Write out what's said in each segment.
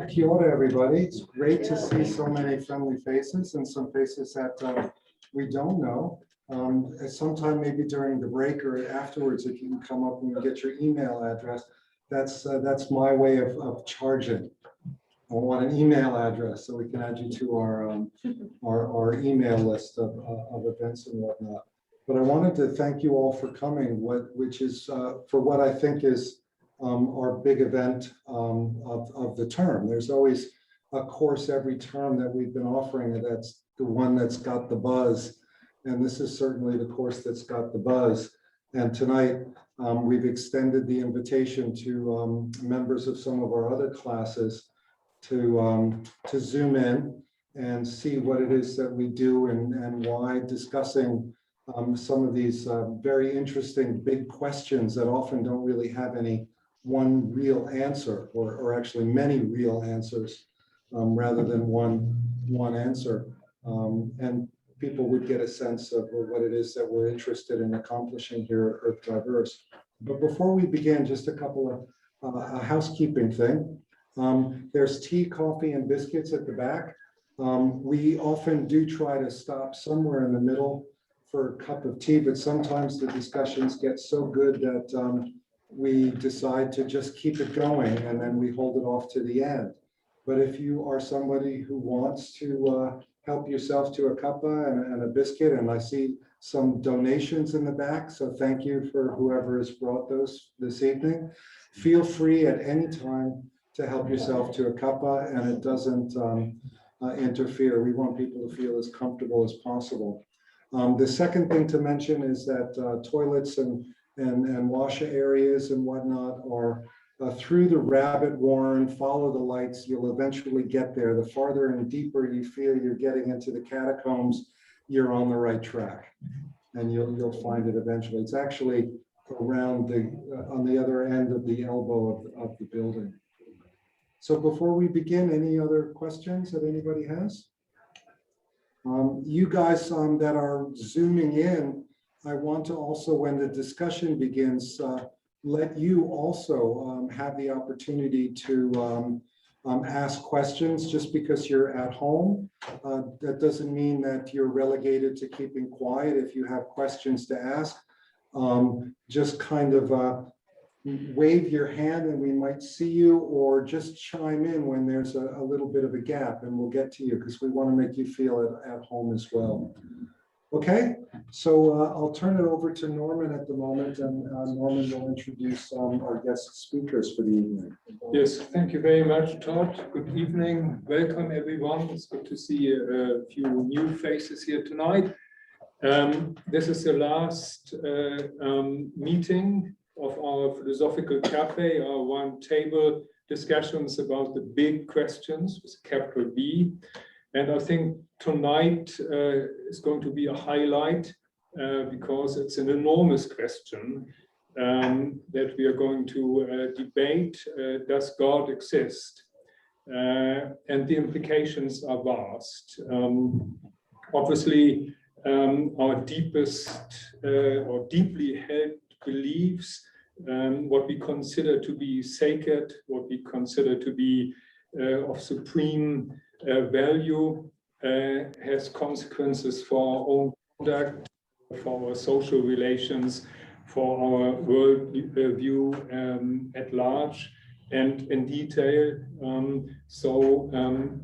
Kia ora, everybody. It's great to see so many friendly faces and some faces that we don't know. At sometime maybe during the break or afterwards, if you can come up and get your email address, that's my way of charging. I want an email address so we can add you to our email list of events and whatnot. But I wanted to thank you all for coming, which is for what I think is our big event of the term. There's always a course every term that we've been offering, and that's the one that's got the buzz. And this is certainly the course that's got the buzz. And tonight we've extended the invitation to members of some of our other classes to zoom in and see what it is that we do and why, discussing some of these very interesting big questions that often don't really have any one real answer, or actually many real answers, rather than one answer. And people would get a sense of what it is that we're interested in accomplishing here at Earth Diverse. But before we begin, just a couple of a housekeeping thing. There's tea, coffee, and biscuits at the back. We often do try to stop somewhere in the middle for a cup of tea, but sometimes the discussions get so good that we decide to just keep it going, and then we hold it off to the end. But if you are somebody who wants to help yourself to a cuppa and a biscuit, and I see some donations in the back, so thank you for whoever has brought those this evening. Feel free at any time to help yourself to a cuppa, and it doesn't interfere. We want people to feel as comfortable as possible. The second thing to mention is that toilets and wash areas and whatnot are through the rabbit warren. Follow the lights, you'll eventually get there. The farther and deeper you feel you're getting into the catacombs, you're on the right track, and you'll find it eventually. It's actually around on the other end of the elbow of the building. So before we begin, any other questions that anybody has? You guys that are zooming in, I want to also, when the discussion begins, let you also have the opportunity to ask questions. Just because you're at home, that doesn't mean that you're relegated to keeping quiet. If you have questions to ask, just kind of wave your hand and we might see you, or just chime in when there's a little bit of a gap and we'll get to you, because we want to make you feel at home as well. Okay, so I'll turn it over to Norman at the moment, and Norman will introduce our guest speakers for the evening. Yes, thank you very much, Todd. Good evening. Welcome, everyone. It's good to see a few new faces here tonight. This is the last meeting of our philosophical cafe, our one table discussions about the big questions with a capital B. And I think tonight is going to be a highlight because it's an enormous question that we are going to debate. Does God exist? And the implications are vast. Obviously, our deepest or deeply held beliefs, what we consider to be sacred, what we consider to be of supreme value, has consequences for our own conduct, for our social relations, for our world view at large and in detail. So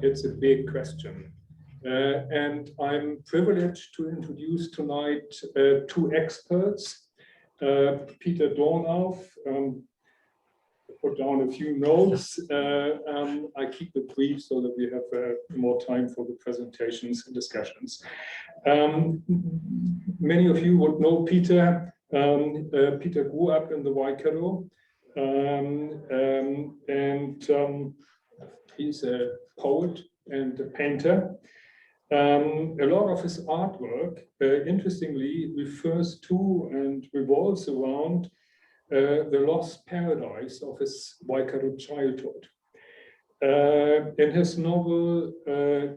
it's a big question. And I'm privileged to introduce tonight two experts. Peter Dornauf, put down a few notes. I keep it brief so that we have more time for the presentations and discussions. Many of you would know Peter. Peter grew up in the Waikato, and he's a poet and a painter. A lot of his artwork, interestingly, refers to and revolves around the lost paradise of his Waikato childhood. In his novel,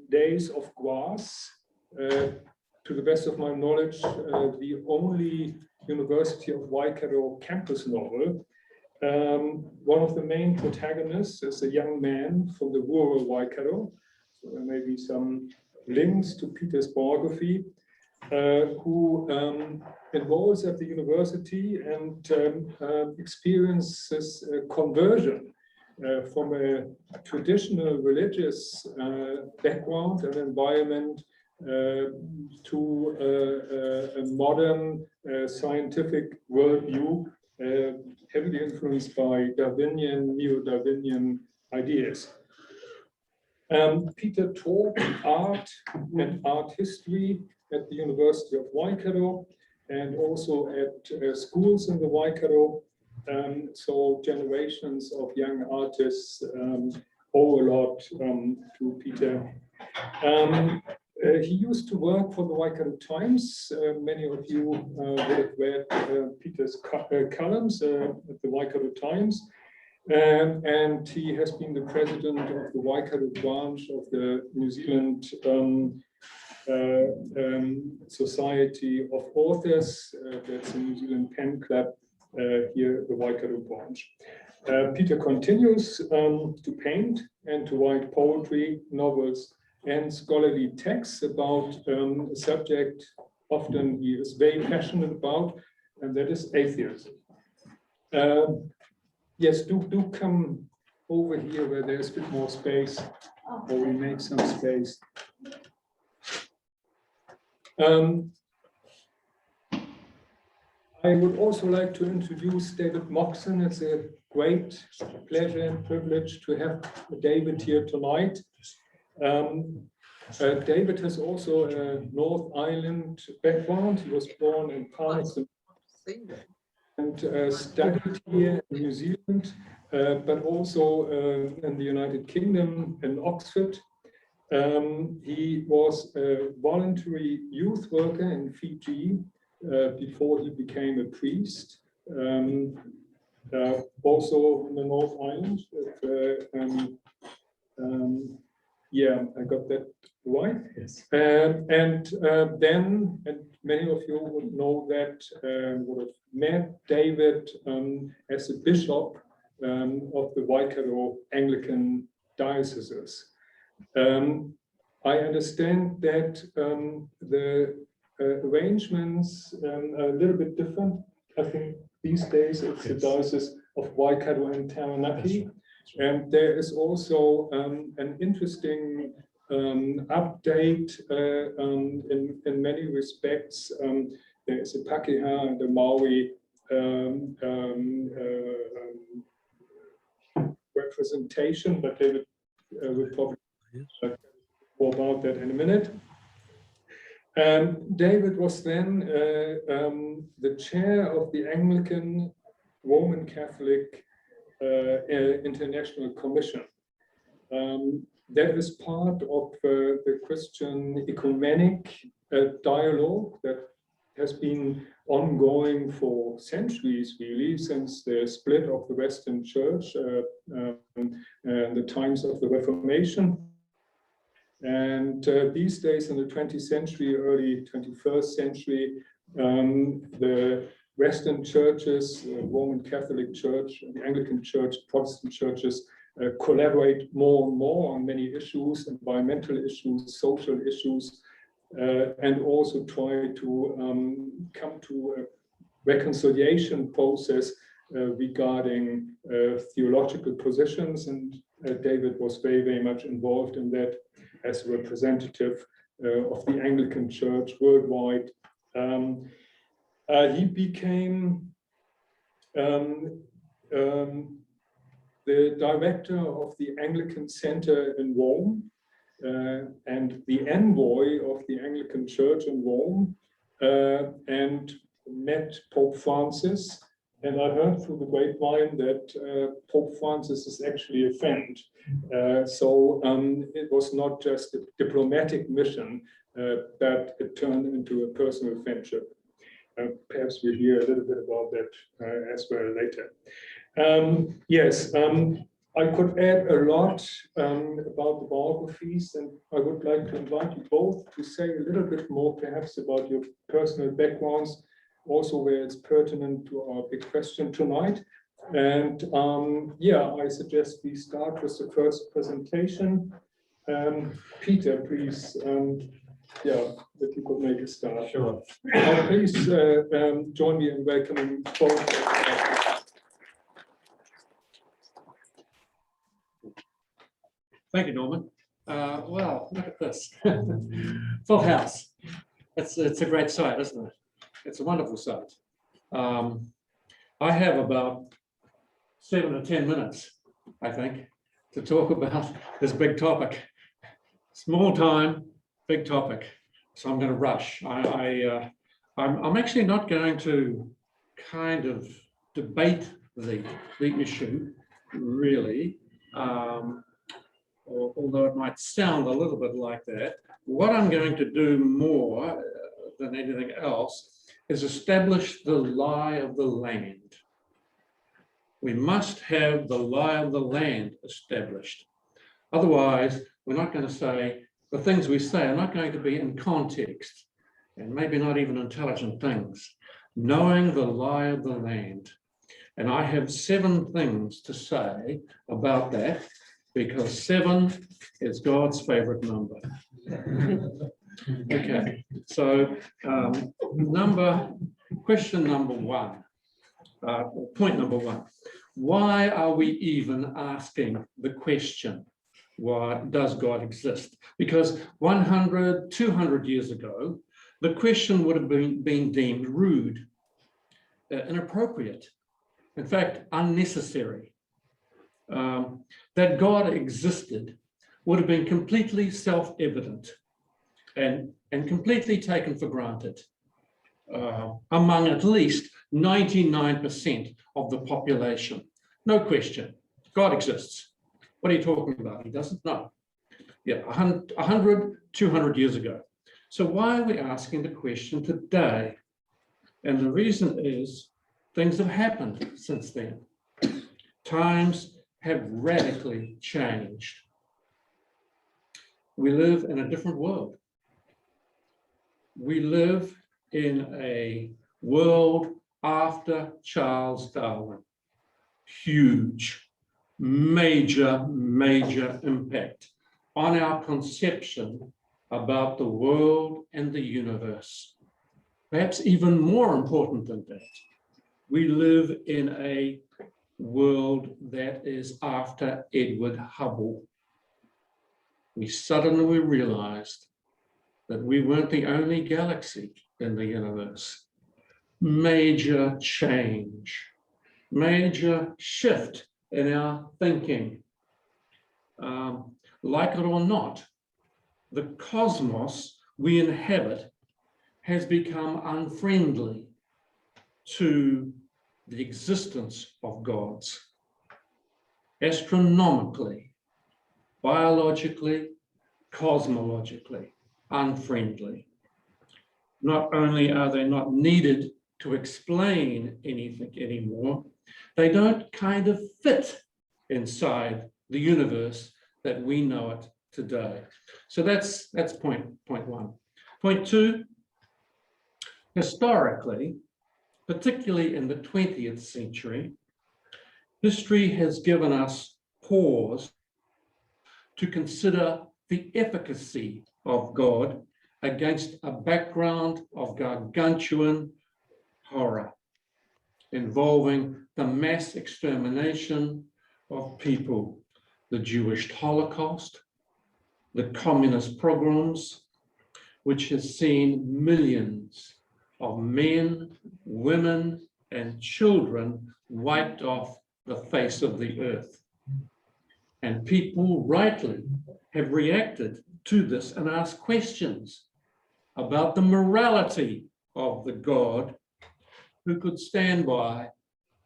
Days of Grass, to the best of my knowledge, the only University of Waikato campus novel, One of the main protagonists is a young man from the rural Waikato. So there may be some links to Peter's biography, who enrolls at the university and experiences a conversion from a traditional religious background and environment to a modern scientific worldview, heavily influenced by Darwinian, neo-Darwinian ideas. Peter taught art and art history at the University of Waikato and also at schools in the Waikato. So generations of young artists owe a lot to Peter. He used to work for the Waikato Times. Many of you would have read Peter's columns at the Waikato Times. And he has been the president of the Waikato branch of the New Zealand Society of Authors. That's the New Zealand Pen Club here at the Waikato branch. Peter continues to paint and to write poetry, novels, and scholarly texts about a subject often he is very passionate about, and that is atheism. Yes, do come over here where there's a bit more space, or we make some space. I would also like to introduce David Moxon. It's a great pleasure and privilege to have David here tonight. David has also a North Island background. He was born in Palmerston and studied here in New Zealand, but also in the United Kingdom, in Oxford. He was a voluntary youth worker in Fiji before he became a priest. Also in the North Island. Yeah, I got that right. Yes. And then, and many of you would know that, would have met David as a bishop of the Waikato Anglican dioceses. I understand that the arrangements are a little bit different. I think these days it's the Diocese of Waikato and Taranaki. And there is also an interesting update in many respects. There is a Pakeha and a Maori representation, but David will probably talk more about that in a minute. David was then the chair of the Anglican Roman Catholic International Commission. That is part of the Christian ecumenic dialogue that has been ongoing for centuries, really, since the split of the Western Church and the times of the Reformation. And these days in the 20th century, early 21st century, the Western churches, Roman Catholic Church, the Anglican Church, Protestant churches collaborate more and more on many issues, environmental issues, social issues, and also try to come to a reconciliation process regarding theological positions. And David was very, very much involved in that as a representative of the Anglican Church worldwide. He became the director of the Anglican Center in Rome and the envoy of the Anglican Church in Rome, and met Pope Francis. And I heard through the grapevine that Pope Francis is actually a friend. So it was not just a diplomatic mission, but it turned into a personal friendship. Perhaps we'll hear a little bit about that as well later. Yes, I could add a lot about the biographies, and I would like to invite you both to say a little bit more perhaps about your personal backgrounds, also where it's pertinent to our big question tonight. And yeah, I suggest we start with the first presentation. Peter, please, yeah, if you could make a start. Sure. Please join me in welcoming both. Thank you, Norman. Wow, look at this. Full house. It's a great site, isn't it? It's a wonderful site. I have about 7 or 10 minutes, I think, to talk about this big topic. Small time, big topic. So I'm going to rush. I'm actually not going to kind of debate the issue, really. Although it might sound a little bit like that. What I'm going to do more than anything else is establish the lie of the land. We must have the lie of the land established. Otherwise, we're not going to say, the things we say are not going to be in context, and maybe not even intelligent things. Knowing the lie of the land. And I have 7 things to say about that, because 7 is God's favorite number. Okay, so question number 1, point number 1. Why are we even asking the question, why does God exist? Because 100, 200 years ago, the question would have been deemed rude, inappropriate, in fact, unnecessary. That God existed would have been completely self-evident and completely taken for granted among at least 99% of the population. No question, God exists. What are you talking about? He doesn't know. Yeah, 100, 200 years ago. So why are we asking the question today? And the reason is things have happened since then. Times have radically changed. We live in a different world. We live in a world after Charles Darwin. Huge, major impact on our conception about the world and the universe. Perhaps even more important than that, we live in a world that is after Edward Hubble. We suddenly realized that we weren't the only galaxy in the universe. Major change, major shift in our thinking. Like it or not, the cosmos we inhabit has become unfriendly to the existence of gods. Astronomically, biologically, cosmologically, unfriendly. Not only are they not needed to explain anything anymore, they don't kind of fit inside the universe that we know it today. So that's point 1. Point 2, historically, particularly in the 20th century, history has given us pause to consider the efficacy of God against a background of gargantuan horror involving the mass extermination of people, the Jewish Holocaust, the communist pogroms, which has seen millions of men, women, and children wiped off the face of the earth. And people rightly have reacted to this and asked questions about the morality of the God who could stand by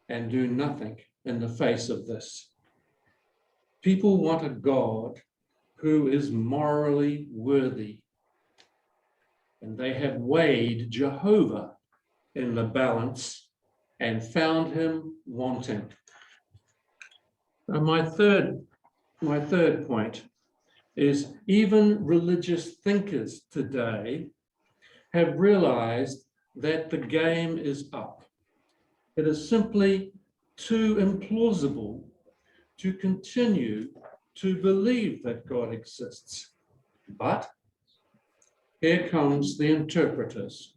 and do nothing in the face of this. People want a God who is morally worthy. And they have weighed Jehovah in the balance and found him wanting. And my third point is even religious thinkers today have realized that the game is up. It is simply too implausible to continue to believe that God exists. But here comes the interpreters.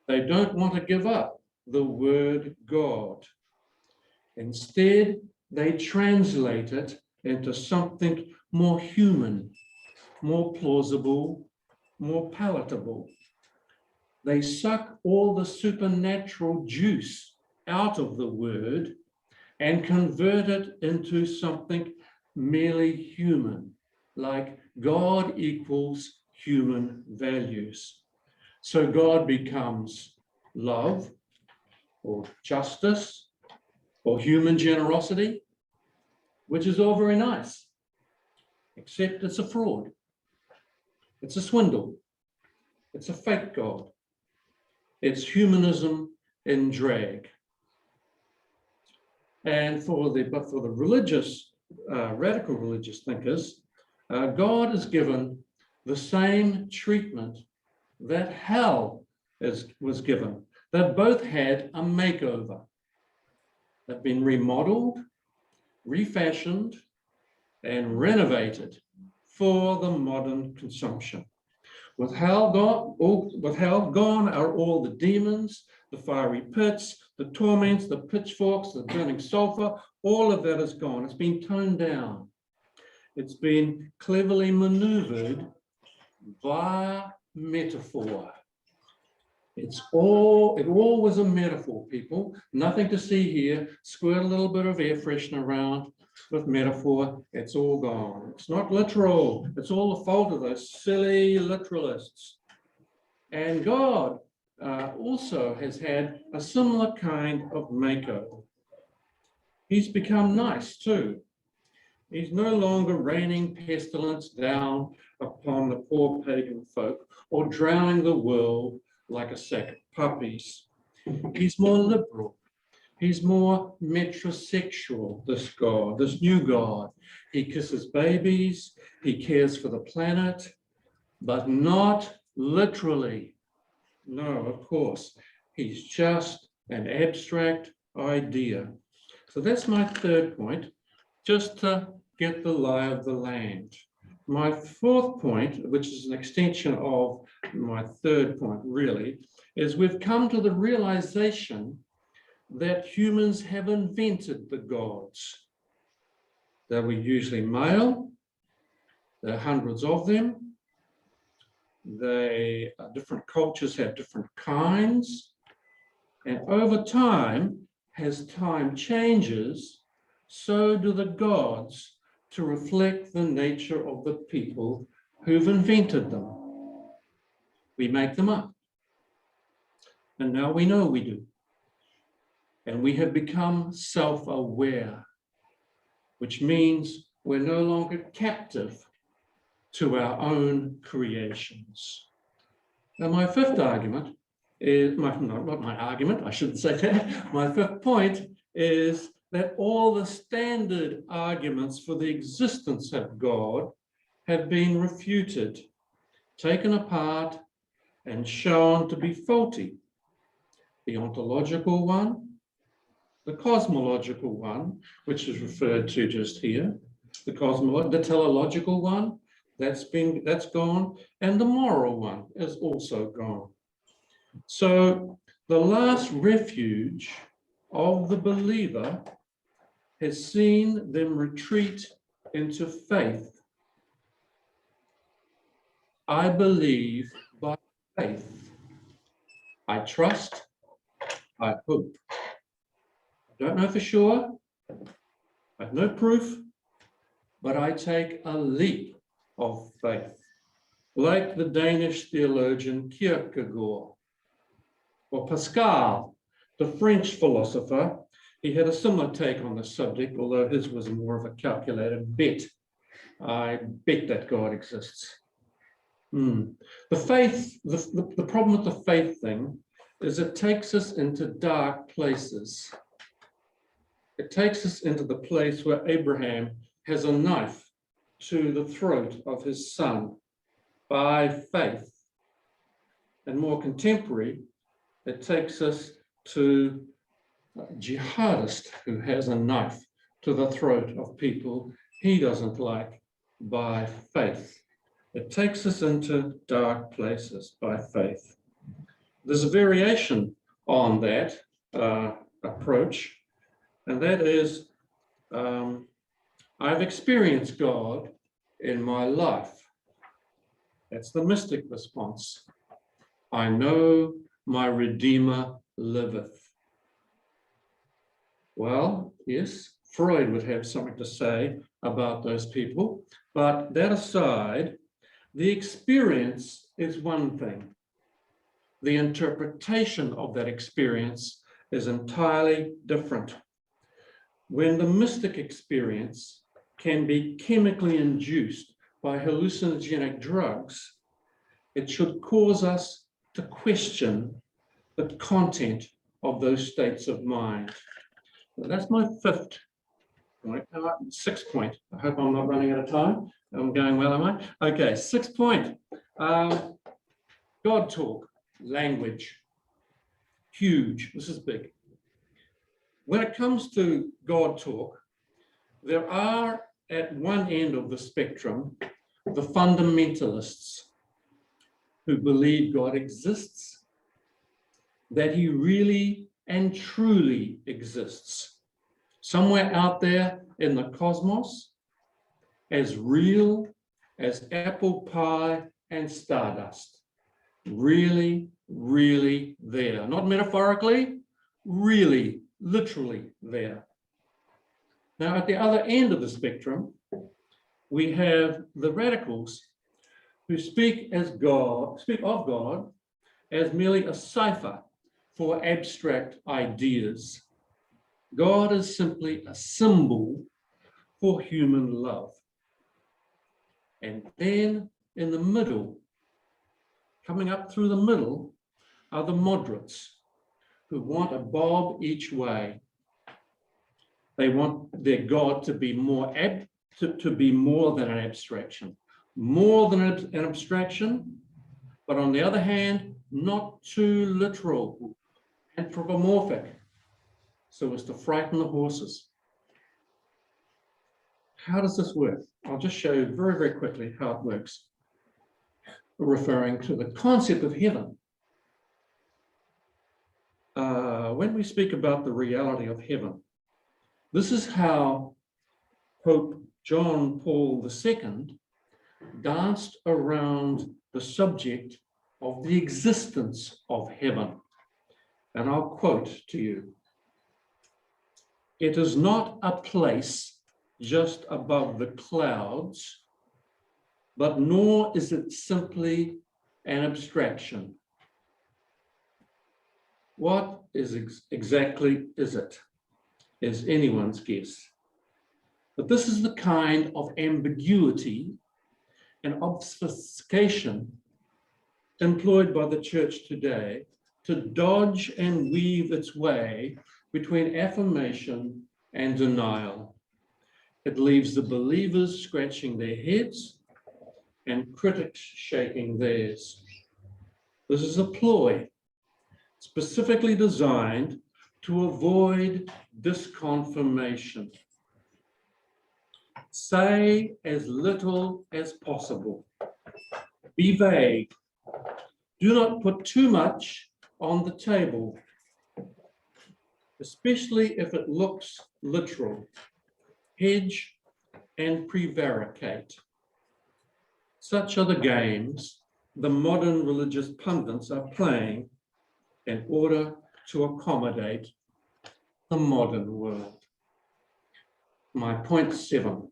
They don't want to give up the word God. Instead, they translate it into something more human, more plausible, more palatable. They suck all the supernatural juice out of the word and convert it into something merely human, like God equals human values. So God becomes love or justice or human generosity, which is all very nice, except it's a fraud. It's a swindle. It's a fake God. It's humanism in drag. And for the religious, radical religious thinkers, God is given the same treatment that hell was given. They've both had a makeover. They've been remodeled, refashioned, and renovated for the modern consumption. With hell gone are all the demons, the fiery pits, the torments, the pitchforks, the burning sulfur, all of that is gone. It's been toned down. It's been cleverly maneuvered via metaphor. It all was a metaphor, people. Nothing to see here. Squirt a little bit of air freshener around with metaphor. It's all gone. It's not literal. It's all the fault of those silly literalists. And God also has had a similar kind of makeover. He's become nice too. He's no longer raining pestilence down upon the poor pagan folk or drowning the world like a sack of puppies. He's more liberal. He's more metrosexual, this God, this new God. He kisses babies. He cares for the planet, but not literally. No, of course. He's just an abstract idea. So that's my third point, just to get the lie of the land. My fourth point, which is an extension of my third point really, is we've come to the realization that humans have invented the gods. They were usually male, there are hundreds of them. Different cultures have different kinds. And over time, as time changes, so do the gods to reflect the nature of the people who've invented them. We make them up. And now we know we do. And we have become self-aware, which means we're no longer captive to our own creations. Now, my fifth argument is, not my argument, I shouldn't say that. My fifth point is that all the standard arguments for the existence of God have been refuted, taken apart, and shown to be faulty. The ontological one, the cosmological one, which is referred to just here, the teleological one, that's gone, and the moral one is also gone. So the last refuge of the believer has seen them retreat into faith. I believe by faith. I trust, I hope. I don't know for sure, I have no proof, but I take a leap of faith, like the Danish theologian Kierkegaard, or Pascal, the French philosopher. He had a similar take on the subject, although his was more of a calculated bet. I bet that God exists. The faith, the problem with the faith thing is it takes us into dark places. It takes us into the place where Abraham has a knife to the throat of his son by faith. And more contemporary, it takes us to jihadist who has a knife to the throat of people he doesn't like by faith. It takes us into dark places by faith. There's a variation on that approach, and that is I've experienced God in my life. That's the mystic response. I know my Redeemer liveth. Well, yes, Freud would have something to say about those people, but that aside, the experience is one thing. The interpretation of that experience is entirely different. When the mystic experience can be chemically induced by hallucinogenic drugs, it should cause us to question the content of those states of mind. That's my fifth point, sixth point. I hope I'm not running out of time. I'm going well, am I? Okay, sixth point. God talk, language, huge. This is big. When it comes to God talk, there are at one end of the spectrum, the fundamentalists who believe God exists, that he really and truly exists, somewhere out there in the cosmos, as real as apple pie and stardust. Really, really there. Not metaphorically, really, literally there. Now, at the other end of the spectrum, we have the radicals who speak of God as merely a cipher for abstract ideas. God is simply a symbol for human love. And then in the middle, coming up through the middle, are the moderates who want a bob each way. They want their God to be more than an abstraction, more than an abstraction, but on the other hand, not too literal, anthropomorphic, so as to frighten the horses. How does this work? I'll just show you very, very quickly how it works, referring to the concept of heaven. When we speak about the reality of heaven, this is how Pope John Paul II danced around the subject of the existence of heaven. And I'll quote to you. It is not a place just above the clouds, but nor is it simply an abstraction. What exactly is it? Is anyone's guess. But this is the kind of ambiguity and obfuscation employed by the church today to dodge and weave its way between affirmation and denial. It leaves the believers scratching their heads and critics shaking theirs. This is a ploy specifically designed to avoid disconfirmation. Say as little as possible. Be vague. Do not put too much on the table, especially if it looks literal. Hedge and prevaricate. Such are the games the modern religious pundits are playing in order to accommodate the modern world. My point 7.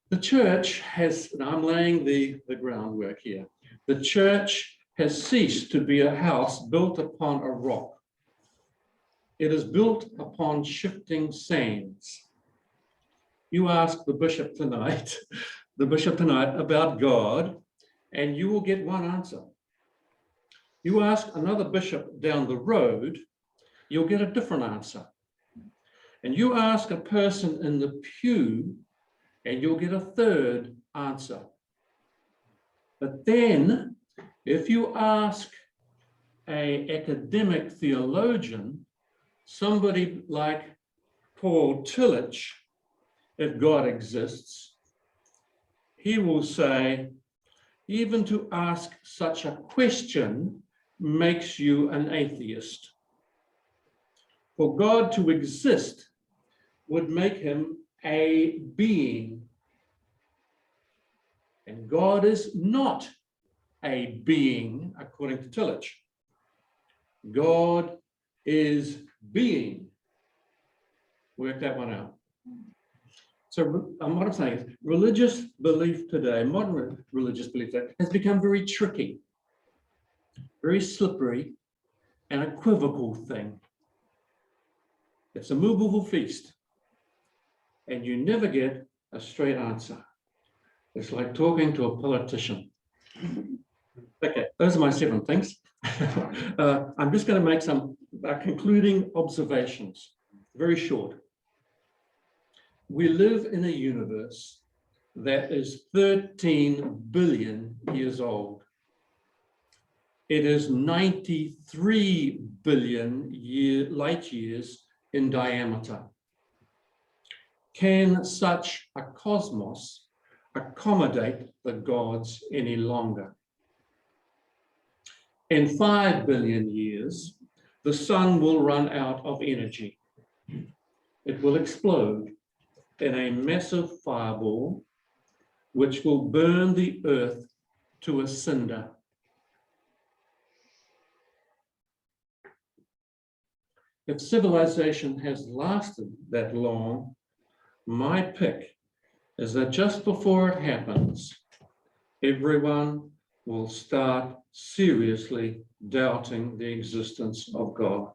The church has, and I'm laying the groundwork here, the church has ceased to be a house built upon a rock. It is built upon shifting sands. You ask the bishop tonight about God, and you will get one answer. You ask another bishop down the road, you'll get a different answer. And you ask a person in the pew, and you'll get a third answer. But then, if you ask an academic theologian, somebody like Paul Tillich, if God exists, he will say, even to ask such a question makes you an atheist. For God to exist would make him a being. And God is not a being, according to Tillich. God is being. Work that one out. So what I'm saying is religious belief today, modern religious belief today, has become very tricky, very slippery, and equivocal thing. It's a movable feast, and you never get a straight answer. It's like talking to a politician. Okay, those are my 7 things. I'm just going to make some concluding observations, very short. We live in a universe that is 13 billion years old. It is 93 billion light years in diameter. Can such a cosmos accommodate the gods any longer? In 5 billion years, the sun will run out of energy. It will explode in a massive fireball, which will burn the earth to a cinder. If civilization has lasted that long, my pick is that just before it happens, everyone will start seriously doubting the existence of God.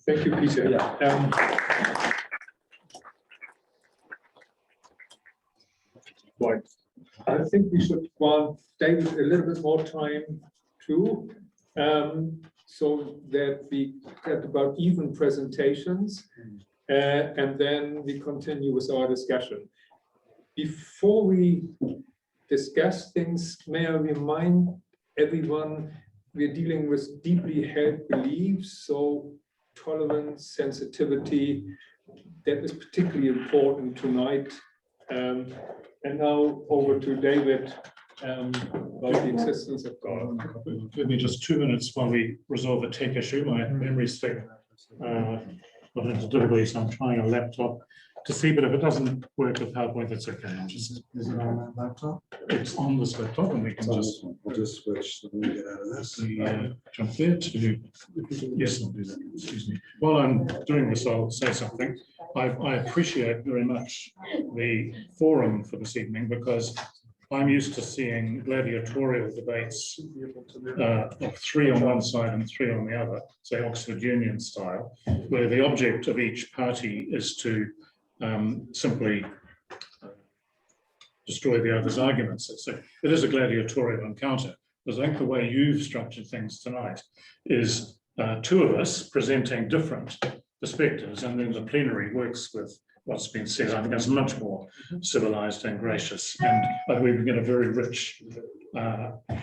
Thank you, Peter. Right. I think we should grant David a little bit more time too, so that we get about even presentations, and then we continue with our discussion. Before we discuss things, may I remind everyone we're dealing with deeply held beliefs, so tolerance, sensitivity, that is particularly important tonight. And now over to David about the existence of God. Give me just 2 minutes while we resolve a tech issue. My memory stick got into difficulty, so I'm trying a laptop to see, but if it doesn't work with PowerPoint, that's okay. I'll just. Is it on that laptop? It's on this laptop, and we can just. We'll just switch. Let me get out of this. Jump there to. Yes, I'll do that. Excuse me. While I'm doing this, I'll say something. I appreciate very much the forum for this evening, because I'm used to seeing gladiatorial debates of 3 on one side and 3 on the other, say Oxford Union style, where the object of each party is to simply destroy the other's arguments. So it is a gladiatorial encounter, because I think the way you've structured things tonight is 2 of us presenting different perspectives, and then the plenary works with what's been said. I think it's much more civilized and gracious, and I think we get a very rich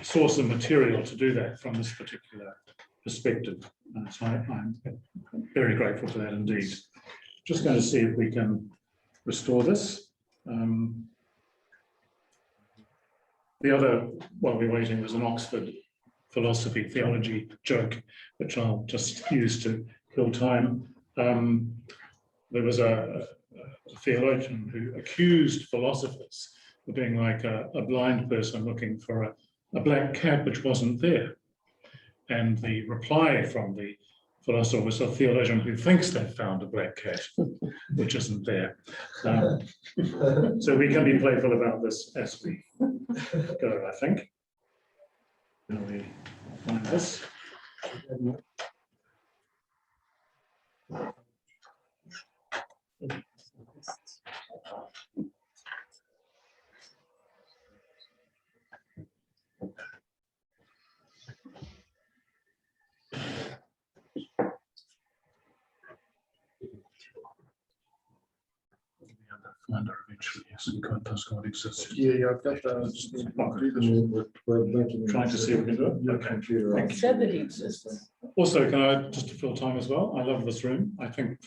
source of material to do that from this particular perspective. So I'm very grateful for that indeed. Just going to see if we can restore this. The other, while we're waiting, was an Oxford philosophy theology joke, which I'll just use to kill time. There was a theologian who accused philosophers of being like a blind person looking for a black cat which wasn't there. And the reply from the philosopher was a theologian who thinks they've found a black cat which isn't there. So we can be playful about this as we go, I think. Now we find this. find her eventually. Yes, God does God exist. Yeah, I've got the. We're linking. Trying to see if we can do it. Your Okay. computer. Thank off. Said that he exists. Also, can I just to fill time as well? I love this room. I think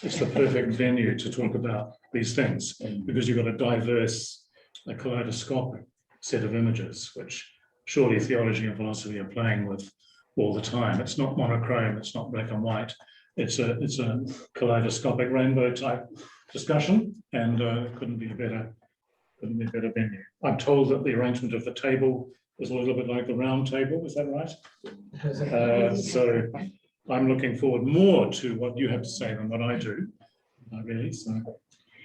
it's the perfect venue to talk about these things because you've got a diverse, a kaleidoscopic set of images, which surely theology and philosophy are playing with all the time. It's not monochrome. It's not black and white. It's a kaleidoscopic rainbow type discussion, and couldn't be a better venue. I'm told that the arrangement of the table is a little bit like the round table. Is that right? So I'm looking forward more to what you have to say than what I do. Really. So.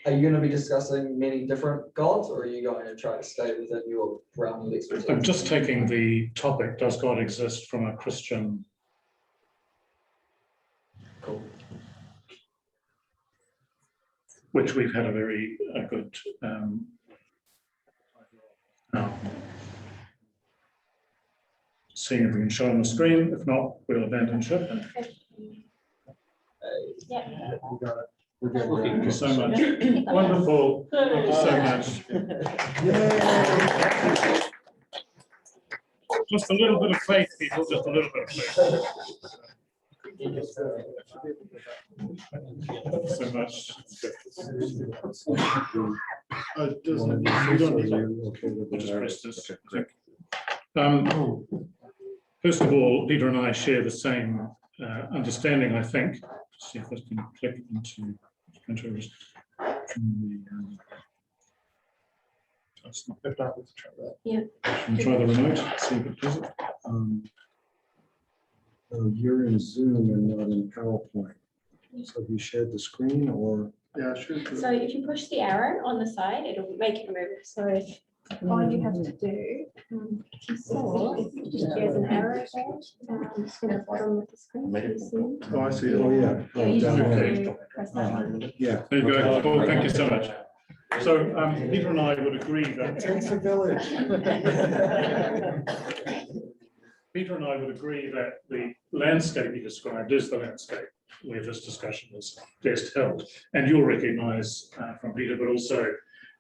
Are you going to be discussing many different gods, or are you going to try to stay within your realm of expertise? I'm just taking the topic, does God exist, from a Christian. Cool. Which we've had a very good seeing if we can show on the screen. If not, we'll abandon ship. Yeah. We got it. We're good. Thank you so much. Wonderful. Thank you so much. Yay. Just a little bit of faith, people, just a little bit of faith. Thank you so much. We'll just press this. First of all, Peter and I share the same understanding, I think. Let's see if I can click into printers. Yeah. Can we try the remote? See if it does it. You're in Zoom and not in PowerPoint. So have you shared the screen or? Yeah, sure. So if you push the arrow on the side, it'll make it move. So all you have to do, if you saw, there's an arrow there, in the bottom of the screen. Can you see? Oh, I see. Oh, yeah. Yeah, you just have Okay. to press that one. Yeah. There you go. Paul, thank you so much. So Peter and I would agree that Takes a village. Peter and I would agree that the landscape you described is the landscape where this discussion is best held. And you'll recognise from Peter, but also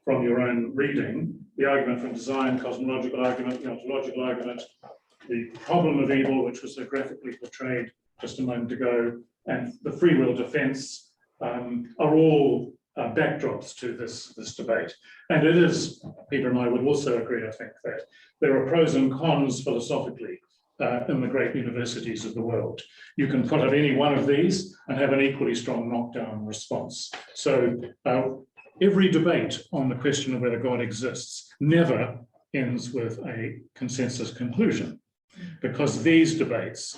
from your own reading, the argument from design, cosmological argument, the ontological argument, the problem of evil, which was so graphically portrayed just a moment ago, and the free will defence are all backdrops to this debate. And it is, Peter and I would also agree, I think, that there are pros and cons philosophically in the great universities of the world. You can put at any one of these and have an equally strong knockdown response. So every debate on the question of whether God exists never ends with a consensus conclusion, because these debates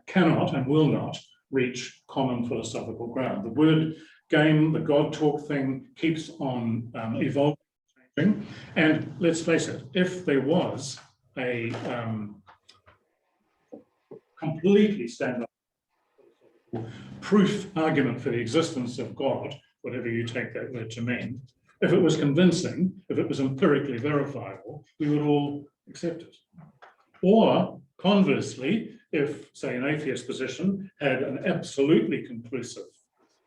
cannot and will not reach common philosophical ground. The word game, the God talk thing keeps on evolving. And let's face it, if there was a completely stand-up proof argument for the existence of God, whatever you take that word to mean, if it was convincing, if it was empirically verifiable, we would all accept it. Or conversely, if, say, an atheist position had an absolutely conclusive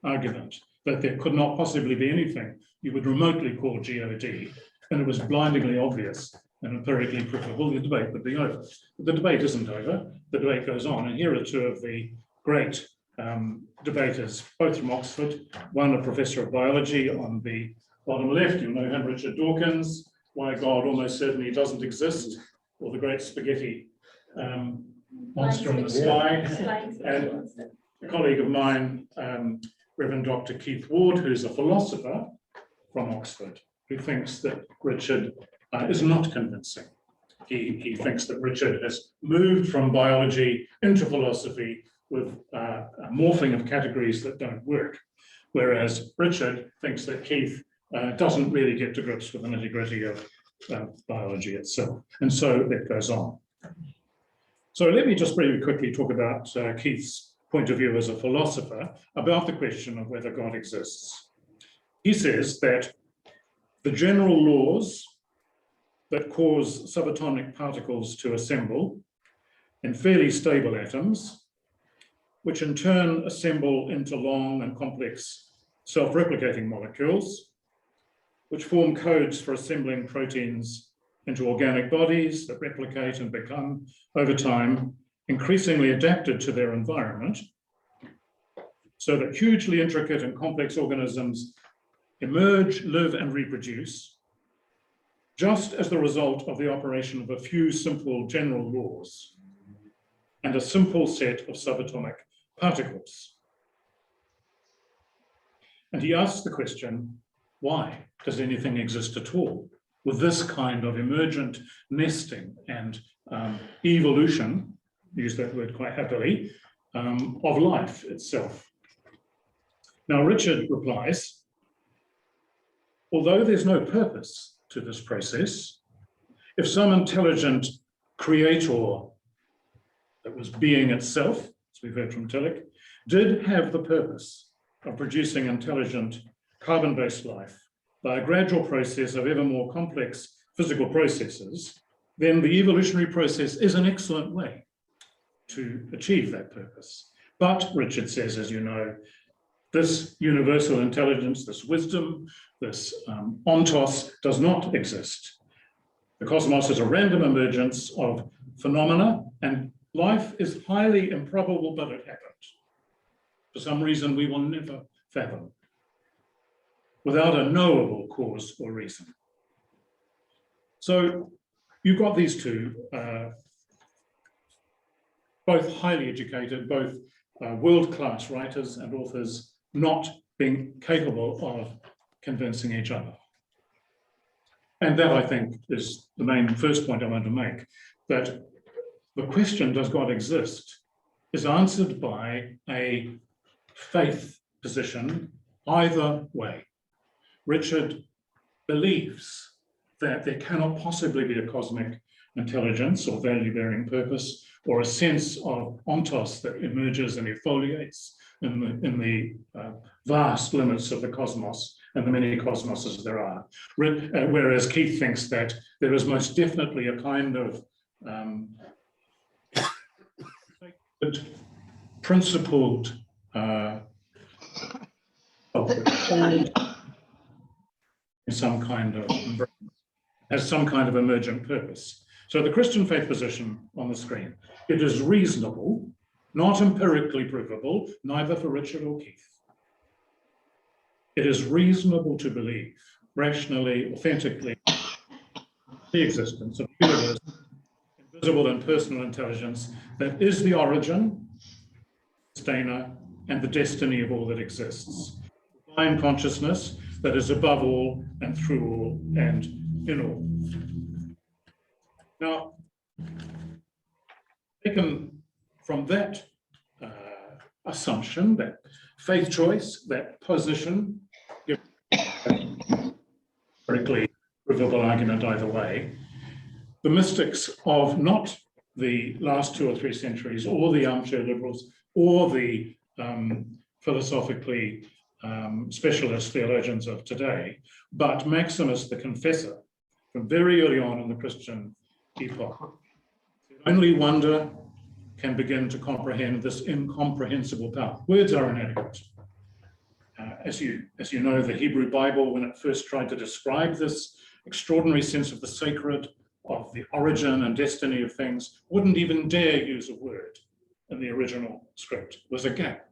argument that there could not possibly be anything you would remotely call God, and it was blindingly obvious and empirically provable, the debate would be over. But the debate isn't over, the debate goes on, and here are two of the great debaters, both from Oxford, one a professor of biology on the bottom left, you'll know him, Richard Dawkins, Why God Almost Certainly Doesn't Exist, or the great spaghetti monster in the sky, and a colleague of mine, Reverend Dr. Keith Ward, who's a philosopher from Oxford, who thinks that Richard is not convincing. He thinks that Richard has moved from biology into philosophy with a morphing of categories that don't work, whereas Richard thinks that Keith doesn't really get to grips with the nitty-gritty of biology itself. And so that goes on. So let me just very quickly talk about Keith's point of view as a philosopher about the question of whether God exists. He says that the general laws that cause subatomic particles to assemble in fairly stable atoms, which in turn assemble into long and complex self-replicating molecules, which form codes for assembling proteins into organic bodies that replicate and become, over time, increasingly adapted to their environment, so that hugely intricate and complex organisms emerge, live, and reproduce, just as the result of the operation of a few simple general laws and a simple set of subatomic particles. And he asks the question, why does anything exist at all with this kind of emergent nesting and evolution, use that word quite happily, of life itself? Now, Richard replies, although there's no purpose to this process, if some intelligent creator that was being itself, as we've heard from Tillich, did have the purpose of producing intelligent carbon-based life by a gradual process of ever more complex physical processes, then the evolutionary process is an excellent way to achieve that purpose. But, Richard says, as you know, this universal intelligence, this wisdom, this ontos does not exist. The cosmos is a random emergence of phenomena, and life is highly improbable, but it happened. For some reason we will never fathom, without a knowable cause or reason. So you've got these two, both highly educated, both world-class writers and authors, not being capable of convincing each other. And that, I think, is the main first point I want to make, that the question, does God exist, is answered by a faith position either way. Richard believes that there cannot possibly be a cosmic intelligence or value-bearing purpose or a sense of ontos that emerges and exfoliates in the vast limits of the cosmos and the many cosmoses there are. Whereas Keith thinks that there is most definitely a kind of principled some kind of, has some kind of emergent purpose. So the Christian faith position on the screen, it is reasonable, not empirically provable, neither for Richard or Keith. It is reasonable to believe, rationally, authentically, the existence of the universe, invisible and personal intelligence that is the origin, sustainer, and the destiny of all that exists. Divine consciousness that is above all and through all and in all. Now, taken from that assumption, that faith choice, that position, empirically provable argument either way, the mystics of not the last 2 or 3 centuries, or the armchair liberals, or the philosophically specialist theologians of today, but Maximus the Confessor, from very early on in the Christian epoch. Only wonder can begin to comprehend this incomprehensible power. Words are inadequate. As you know, the Hebrew Bible, when it first tried to describe this extraordinary sense of the sacred, of the origin and destiny of things, wouldn't even dare use a word in the original script. It was a gap,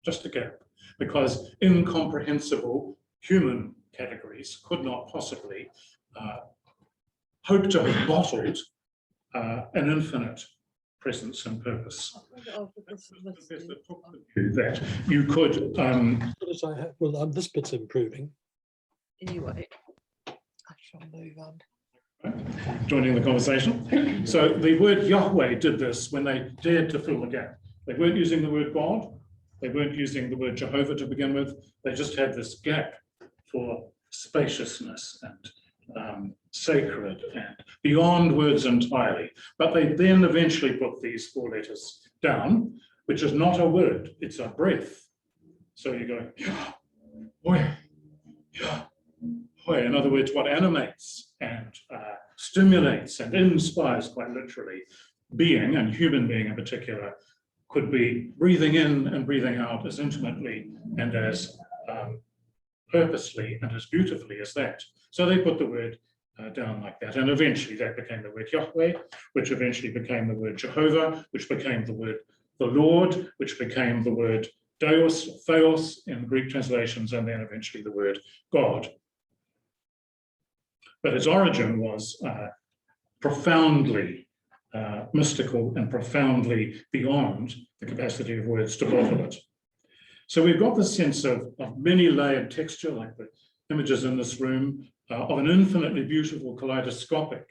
just a gap, because incomprehensible human categories could not possibly hope to have bottled an infinite presence and purpose. That you could. Well, this bit's improving. Anyway, I shall move on. Joining the conversation. So the word Yahweh did this when they dared to fill the gap. They weren't using the word God. They weren't using the word Jehovah to begin with. They just had this gap for spaciousness and sacred and beyond words entirely. But they then eventually put these 4 letters down, which is not a word, it's a breath. So you go, Yahweh, Yahweh. In other words, what animates and stimulates and inspires, quite literally, being, and human being in particular, could be breathing in and breathing out as intimately and as purposely and as beautifully as that. So they put the word down like that. And eventually that became the word Yahweh, which eventually became the word Jehovah, which became the word the Lord, which became the word Deus, Theos in Greek translations, and then eventually the word God. But its origin was profoundly mystical and profoundly beyond the capacity of words to bottle it. So we've got this sense of many layered texture, like the images in this room, of an infinitely beautiful kaleidoscopic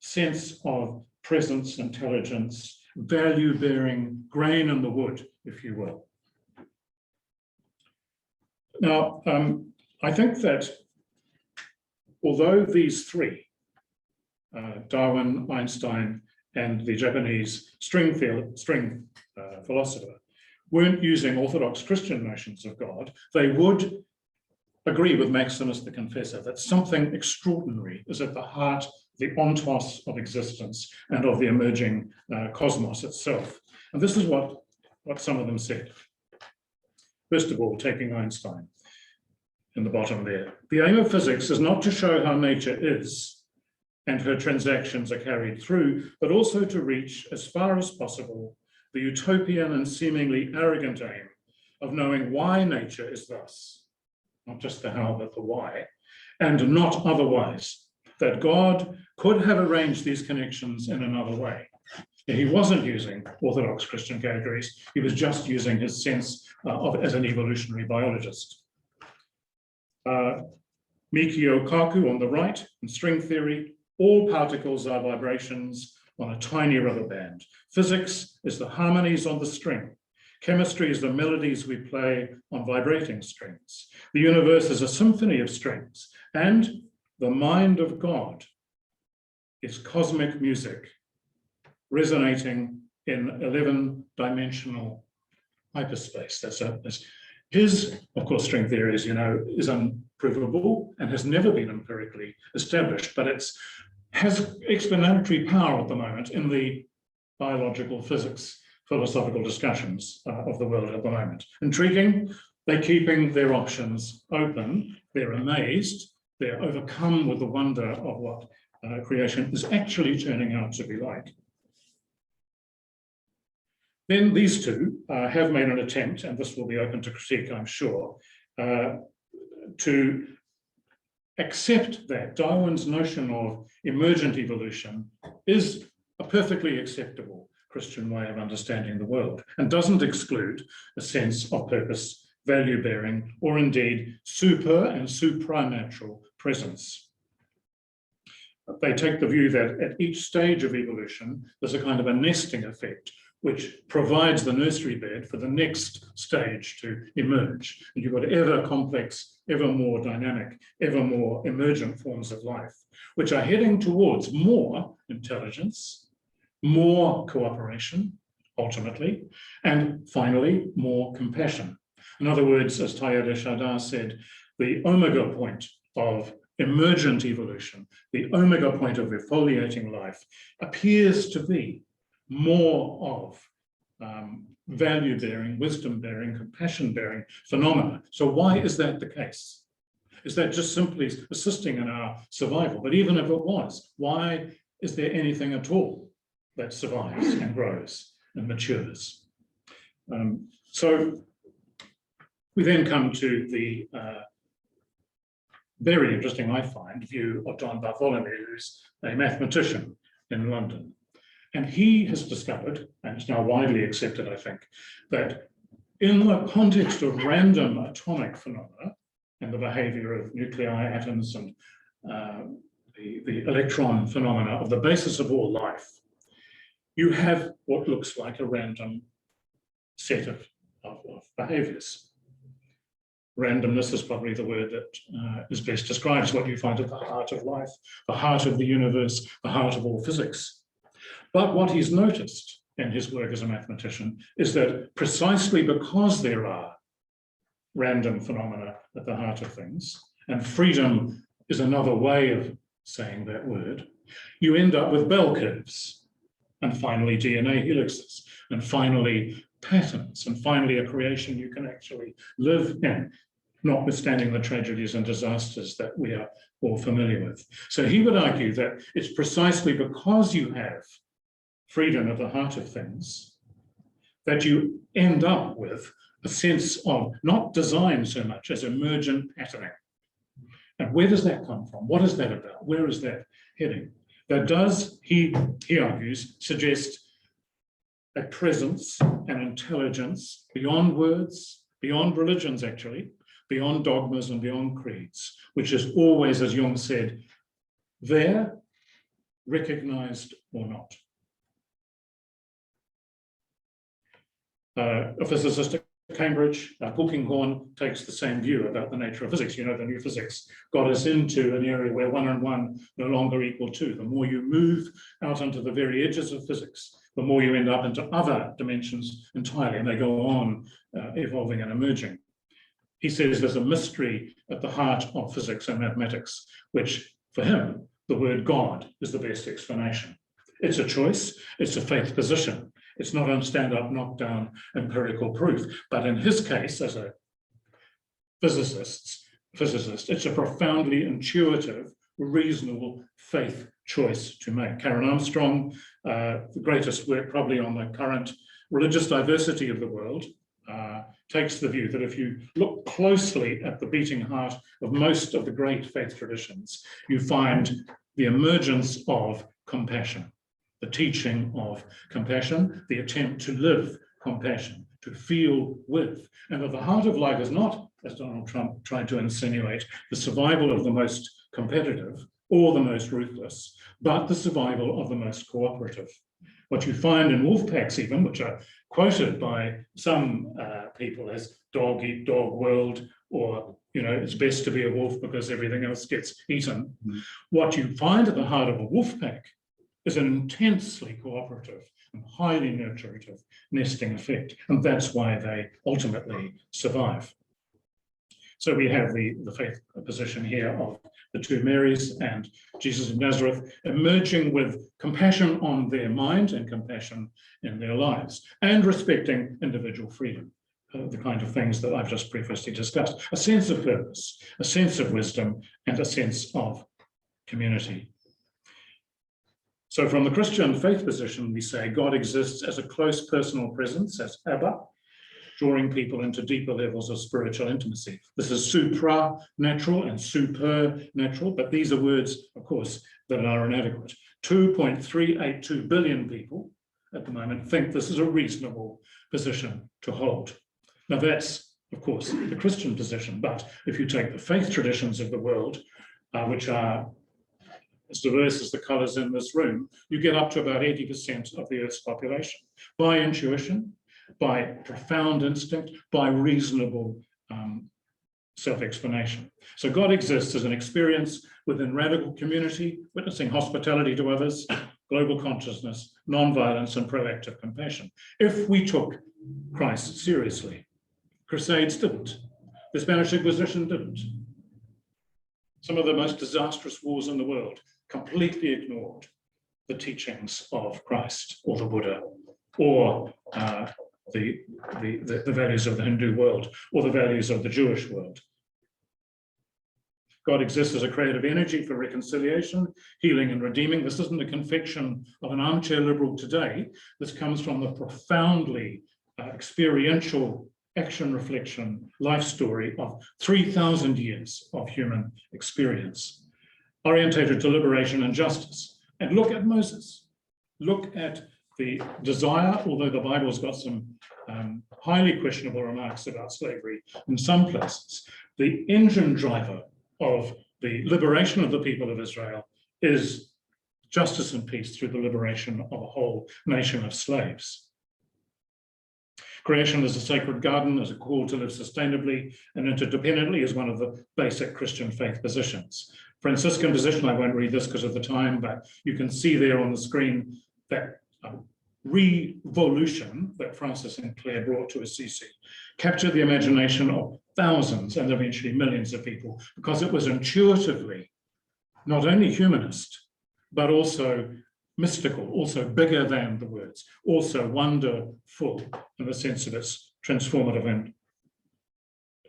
sense of presence, intelligence, value-bearing grain in the wood, if you will. Now, I think that although these three, Darwin, Einstein, and the Japanese string philosopher, weren't using Orthodox Christian notions of God, they would agree with Maximus the Confessor that something extraordinary is at the heart, the ontos of existence and of the emerging cosmos itself. And this is what some of them said. First of all, taking Einstein in the bottom there. The aim of physics is not to show how nature is and her transactions are carried through, but also to reach, as far as possible, the utopian and seemingly arrogant aim of knowing why nature is thus, not just the how, but the why, and not otherwise, that God could have arranged these connections in another way. He wasn't using Orthodox Christian categories, he was just using his sense as an evolutionary biologist. Mikio Kaku on the right, in string theory, all particles are vibrations on a tiny rubber band. Physics is the harmonies on the string. Chemistry is the melodies we play on vibrating strings. The universe is a symphony of strings, and the mind of God is cosmic music resonating in 11-dimensional hyperspace. That's his, of course, string theory, as you know, is unprovable and has never been empirically established, but it has explanatory power at the moment in the biological physics philosophical discussions of the world at the moment. Intriguing, they're keeping their options open, they're amazed, they're overcome with the wonder of what creation is actually turning out to be like. Then these two have made an attempt, and this will be open to critique, I'm sure, to accept that Darwin's notion of emergent evolution is a perfectly acceptable Christian way of understanding the world and doesn't exclude a sense of purpose, value-bearing, or indeed super and supranatural presence. They take the view that at each stage of evolution, there's a kind of a nesting effect which provides the nursery bed for the next stage to emerge. And you've got ever complex, ever more dynamic, ever more emergent forms of life, which are heading towards more intelligence, more cooperation, ultimately, and finally, more compassion. In other words, as Teilhard de Chardin said, the omega point of emergent evolution, the omega point of exfoliating life, appears to be more of value-bearing, wisdom-bearing, compassion-bearing phenomena. So why is that the case? Is that just simply assisting in our survival? But even if it was, why is there anything at all that survives and grows and matures? So we then come to the very interesting, I find, view of John Bartholomew, who's a mathematician in London. And he has discovered, and it's now widely accepted, I think, that in the context of random atomic phenomena and the behavior of nuclei, atoms, and the electron phenomena of the basis of all life, you have what looks like a random set of behaviors. Randomness is probably the word that is best describes what you find at the heart of life, the heart of the universe, the heart of all physics. But what he's noticed in his work as a mathematician is that precisely because there are random phenomena at the heart of things, and freedom is another way of saying that word, you end up with bell curves, and finally DNA helixes, and finally patterns, and finally a creation you can actually live in. notwithstanding the tragedies and disasters that we are all familiar with. So he would argue that it's precisely because you have freedom at the heart of things that you end up with a sense of not design so much as emergent patterning. And where does that come from? What is that about? Where is that heading? That does, he argues, suggest a presence, an intelligence beyond words, beyond religions actually, beyond dogmas and beyond creeds, which is always, as Jung said, there, recognized or not. A physicist at Cambridge, Polkinghorne, takes the same view about the nature of physics. You know, the new physics got us into an area where 1 and 1 no longer equal 2. The more you move out onto the very edges of physics, the more you end up into other dimensions entirely, and they go on evolving and emerging. He says there's a mystery at the heart of physics and mathematics, which for him, the word God is the best explanation. It's a choice, it's a faith position. It's not a stand-up, knock-down empirical proof. But in his case, as a physicist, it's a profoundly intuitive, reasonable faith choice to make. Karen Armstrong, the greatest work probably on the current religious diversity of the world, takes the view that if you look closely at the beating heart of most of the great faith traditions, you find the emergence of compassion, the teaching of compassion, the attempt to live compassion, to feel with. And at the heart of life is not, as Donald Trump tried to insinuate, the survival of the most competitive or the most ruthless, but the survival of the most cooperative. What you find in wolf packs even, which are quoted by some people as dog eat dog world, or, you know, it's best to be a wolf because everything else gets eaten. What you find at the heart of a wolf pack is an intensely cooperative and highly nurturative nesting effect. And that's why they ultimately survive. So we have the faith position here of the two Marys and Jesus of Nazareth emerging with compassion on their mind and compassion in their lives, and respecting individual freedom, the kind of things that I've just previously discussed, a sense of purpose, a sense of wisdom, and a sense of community. So from the Christian faith position, we say God exists as a close personal presence, as Abba, drawing people into deeper levels of spiritual intimacy. This is supranatural and supernatural, but these are words, of course, that are inadequate. 2.382 billion people at the moment think this is a reasonable position to hold. Now that's, of course, the Christian position, but if you take the faith traditions of the world, which are as diverse as the colors in this room, you get up to about 80% of the Earth's population by intuition, by profound instinct, by reasonable self-explanation. So God exists as an experience within radical community, witnessing hospitality to others, global consciousness, non-violence, and proactive compassion. If we took Christ seriously, Crusades didn't. The Spanish Inquisition didn't. Some of the most disastrous wars in the world completely ignored the teachings of Christ or the Buddha, or the values of the Hindu world, or the values of the Jewish world. God exists as a creative energy for reconciliation, healing, and redeeming. This isn't a confection of an armchair liberal today. This comes from the profoundly experiential action, reflection, life story of 3,000 years of human experience, orientated to liberation and justice. And look at Moses. Look at the desire, although the Bible's got some highly questionable remarks about slavery in some places, the engine driver of the liberation of the people of Israel is justice and peace through the liberation of a whole nation of slaves. Creation is a sacred garden, as a call to live sustainably and interdependently is one of the basic Christian faith positions. Franciscan position, I won't read this because of the time, but you can see there on the screen that revolution that Francis and Clare brought to Assisi captured the imagination of thousands and eventually millions of people, because it was intuitively not only humanist, but also mystical, also bigger than the words, also wonderful in the sense of its transformative and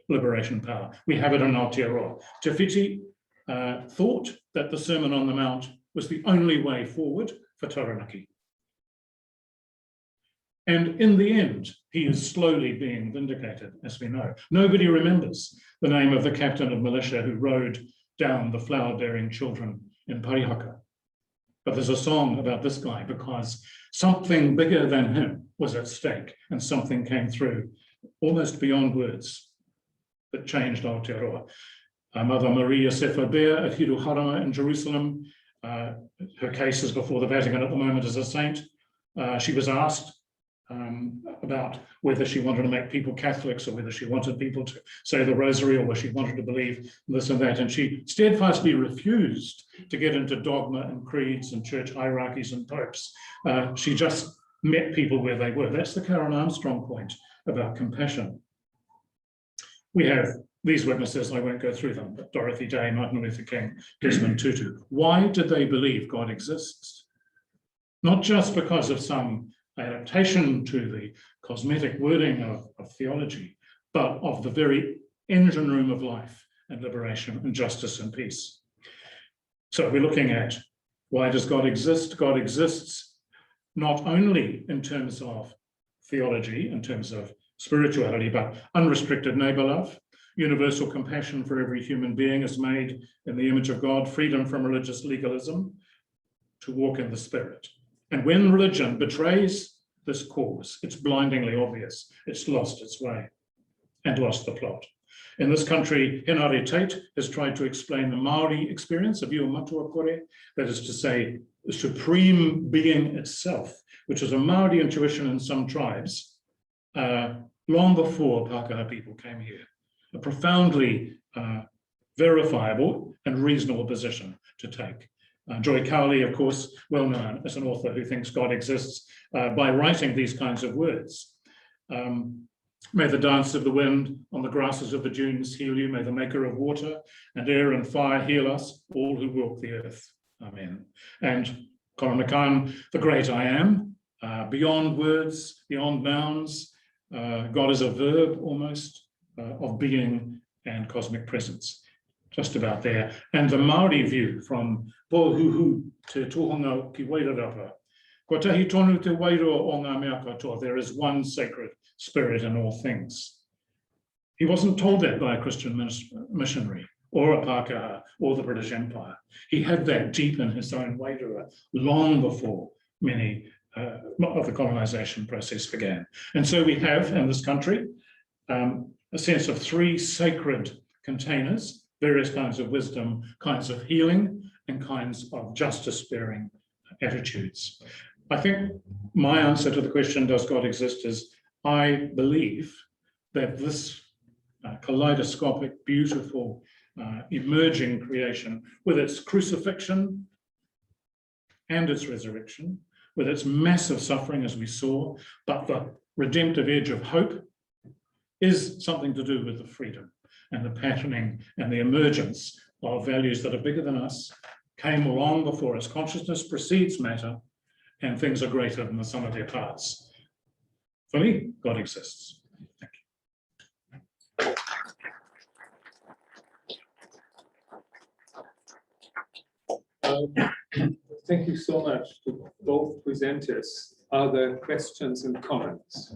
liberation power. We have it in Aotearoa. Te Whiti thought that the Sermon on the Mount was the only way forward for Taranaki. And in the end, he is slowly being vindicated, as we know. Nobody remembers the name of the captain of militia who rode down the flower-bearing children in Parihaka. But there's a song about this guy because something bigger than him was at stake, and something came through almost beyond words that changed Aotearoa. Mother Maria Sepharbea at Hiruharama in Jerusalem, her case is before the Vatican at the moment as a saint. She was asked about whether she wanted to make people Catholics or whether she wanted people to say the rosary or whether she wanted to believe this and that. And she steadfastly refused to get into dogma and creeds and church hierarchies and popes. She just met people where they were. That's the Karen Armstrong point about compassion. We have these witnesses, I won't go through them, but Dorothy Day, Martin Luther King, Desmond Tutu. Why did they believe God exists? Not just because of some adaptation to the cosmetic wording of theology, but of the very engine room of life and liberation and justice and peace. So we're looking at why does God exist? God exists not only in terms of theology, in terms of spirituality, but unrestricted neighbor love, universal compassion for every human being is made in the image of God, freedom from religious legalism, to walk in the Spirit. And when religion betrays this cause, it's blindingly obvious. It's lost its way and lost the plot. In this country, Henare Tate has tried to explain the Maori experience of Iwa Matua Kore, that is to say, the supreme being itself, which is a Maori intuition in some tribes, long before Pākehā people came here. A profoundly verifiable and reasonable position to take. Joy Cowley, of course, well known as an author who thinks God exists by writing these kinds of words. May the dance of the wind on the grasses of the dunes heal you. May the maker of water and air and fire heal us, all who walk the earth. Amen. And Koranakan, the great I am, beyond words, beyond nouns. God is a verb almost of being and cosmic presence. Just about there. And the Māori view from Pōhuhu te tohunga ki Wairarapa. Ko tahi tonu te wairoa o ngā mea katoa. There is one sacred spirit in all things. He wasn't told that by a Christian missionary or a Pākehā or the British Empire. He had that deep in his own wairua long before many of the colonization process began. And so we have in this country a sense of three sacred containers, various kinds of wisdom, kinds of healing, and kinds of justice-bearing attitudes. I think my answer to the question, does God exist, is I believe that this kaleidoscopic, beautiful, emerging creation, with its crucifixion and its resurrection, with its massive suffering as we saw, but the redemptive edge of hope, is something to do with the freedom and the patterning and the emergence of values that are bigger than us, came long before us. Consciousness precedes matter, and things are greater than the sum of their parts. For me, God exists. Thank you. Thank you so much to both presenters. Are there questions and comments?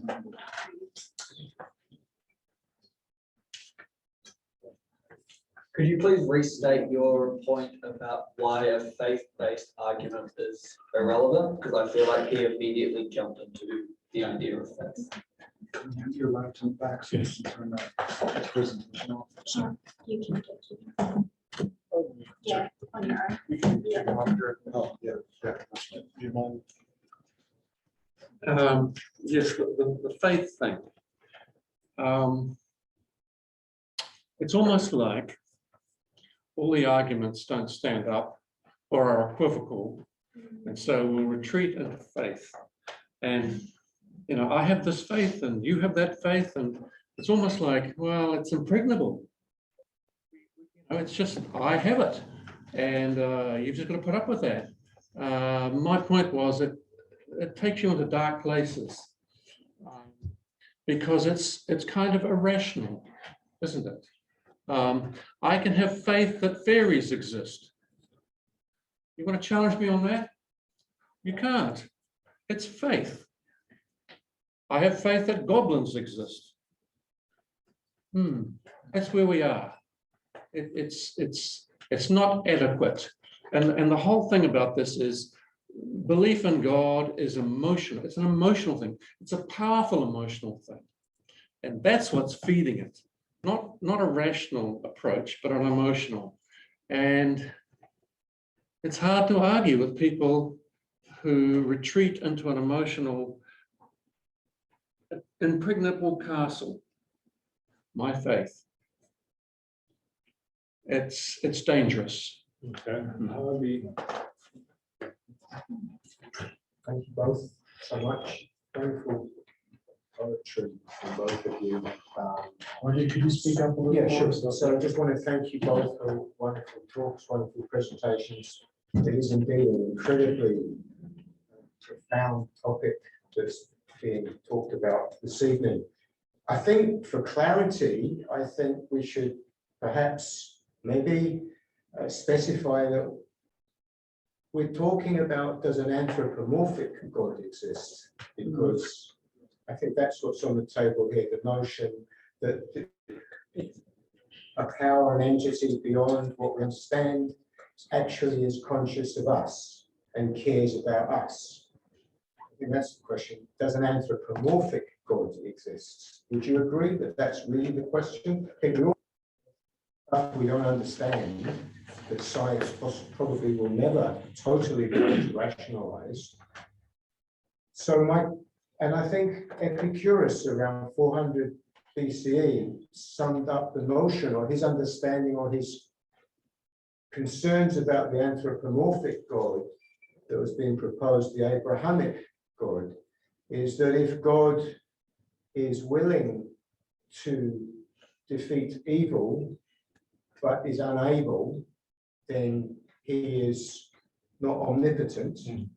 Could you please restate your point about why a faith-based argument is irrelevant? Because I feel like he immediately jumped into the idea of faith. Your left and back, so you can turn that presentation off. You can get to. Yeah, on your own. You can turn off your, oh, yeah, that's right. Do you mind? Yes, the faith thing. It's almost like all the arguments don't stand up or are equivocal, and so we'll retreat into faith. And you know, I have this faith, and you have that faith, and it's almost like, well, it's impregnable. You know, it's just I have it, and you've just got to put up with that. My point was it takes you into dark places because it's kind of irrational. isn't it? I can have faith that fairies exist. You want to challenge me on that? You can't. It's faith. I have faith that goblins exist. That's where we are. It's not adequate. And the whole thing about this is belief in God is emotional. It's an emotional thing. It's a powerful emotional thing. And that's what's feeding it. Not a rational approach, but an emotional. And it's hard to argue with people who retreat into an emotional, impregnable castle. My faith. It's dangerous. Okay. Harvey. Thank you both so much. Wonderful poetry from both of you. Could you speak up a little Yeah, more? sure. So I just want to thank you both for wonderful talks, wonderful presentations. It is indeed an incredibly profound topic that's being talked about this evening. I think for clarity, I think we should perhaps maybe specify that we're talking about, does an anthropomorphic God exist? Because I think that's what's on the table here, the notion that a power, an entity beyond what we understand, actually is conscious of us and cares about us. I think that's the question. Does an anthropomorphic God exist? Would you agree that that's really the question? I think we don't understand, that science probably will never totally be able to rationalize. So and I think Epicurus around 400 BCE summed up the notion, or his understanding, or his concerns about the anthropomorphic God that was being proposed, the Abrahamic God, is that if God is willing to defeat evil, but is unable, then he is not omnipotent. He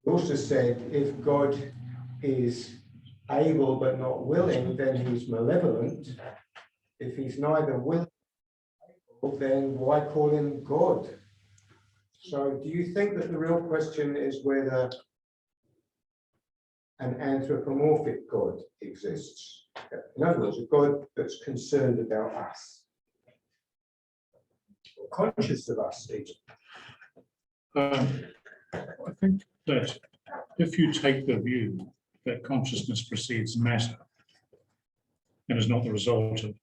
also said, if God is able but not willing, then he's malevolent. If he's neither willing or able, then why call him God? So do you think that the real question is whether an anthropomorphic God exists? In other words, a God that's concerned about us, or conscious of us even. I think that if you take the view that consciousness precedes matter and is not the result of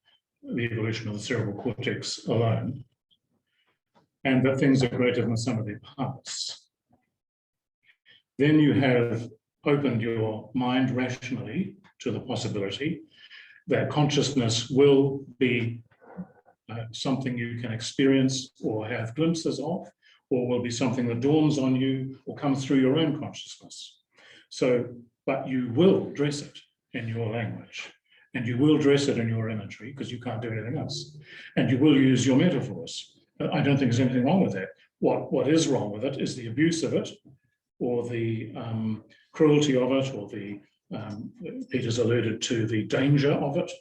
the evolution of the cerebral cortex alone, and that things are greater than the sum of their parts, then you have opened your mind rationally to the possibility that consciousness will be something you can experience or have glimpses of, or will be something that dawns on you or comes through your own consciousness. So, but you will dress it in your language, and you will dress it in your imagery, because you can't do anything else, and you will use your metaphors. I don't think there's anything wrong with that. What is wrong with it is the abuse of it, or the cruelty of it, or the Peter's alluded to the danger of it.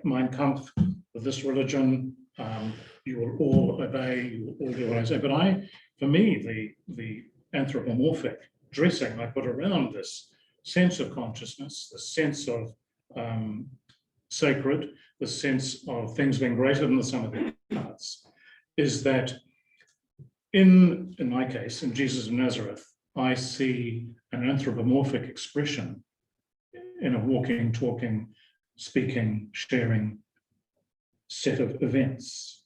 Mein Kampf with this religion, you will all obey, you will all do what I say. But for me, the anthropomorphic dressing I put around this sense of consciousness, the sense of sacred, the sense of things being greater than the sum of their parts, is that in my case, in Jesus of Nazareth, I see an anthropomorphic expression in a walking, talking, speaking, sharing set of events.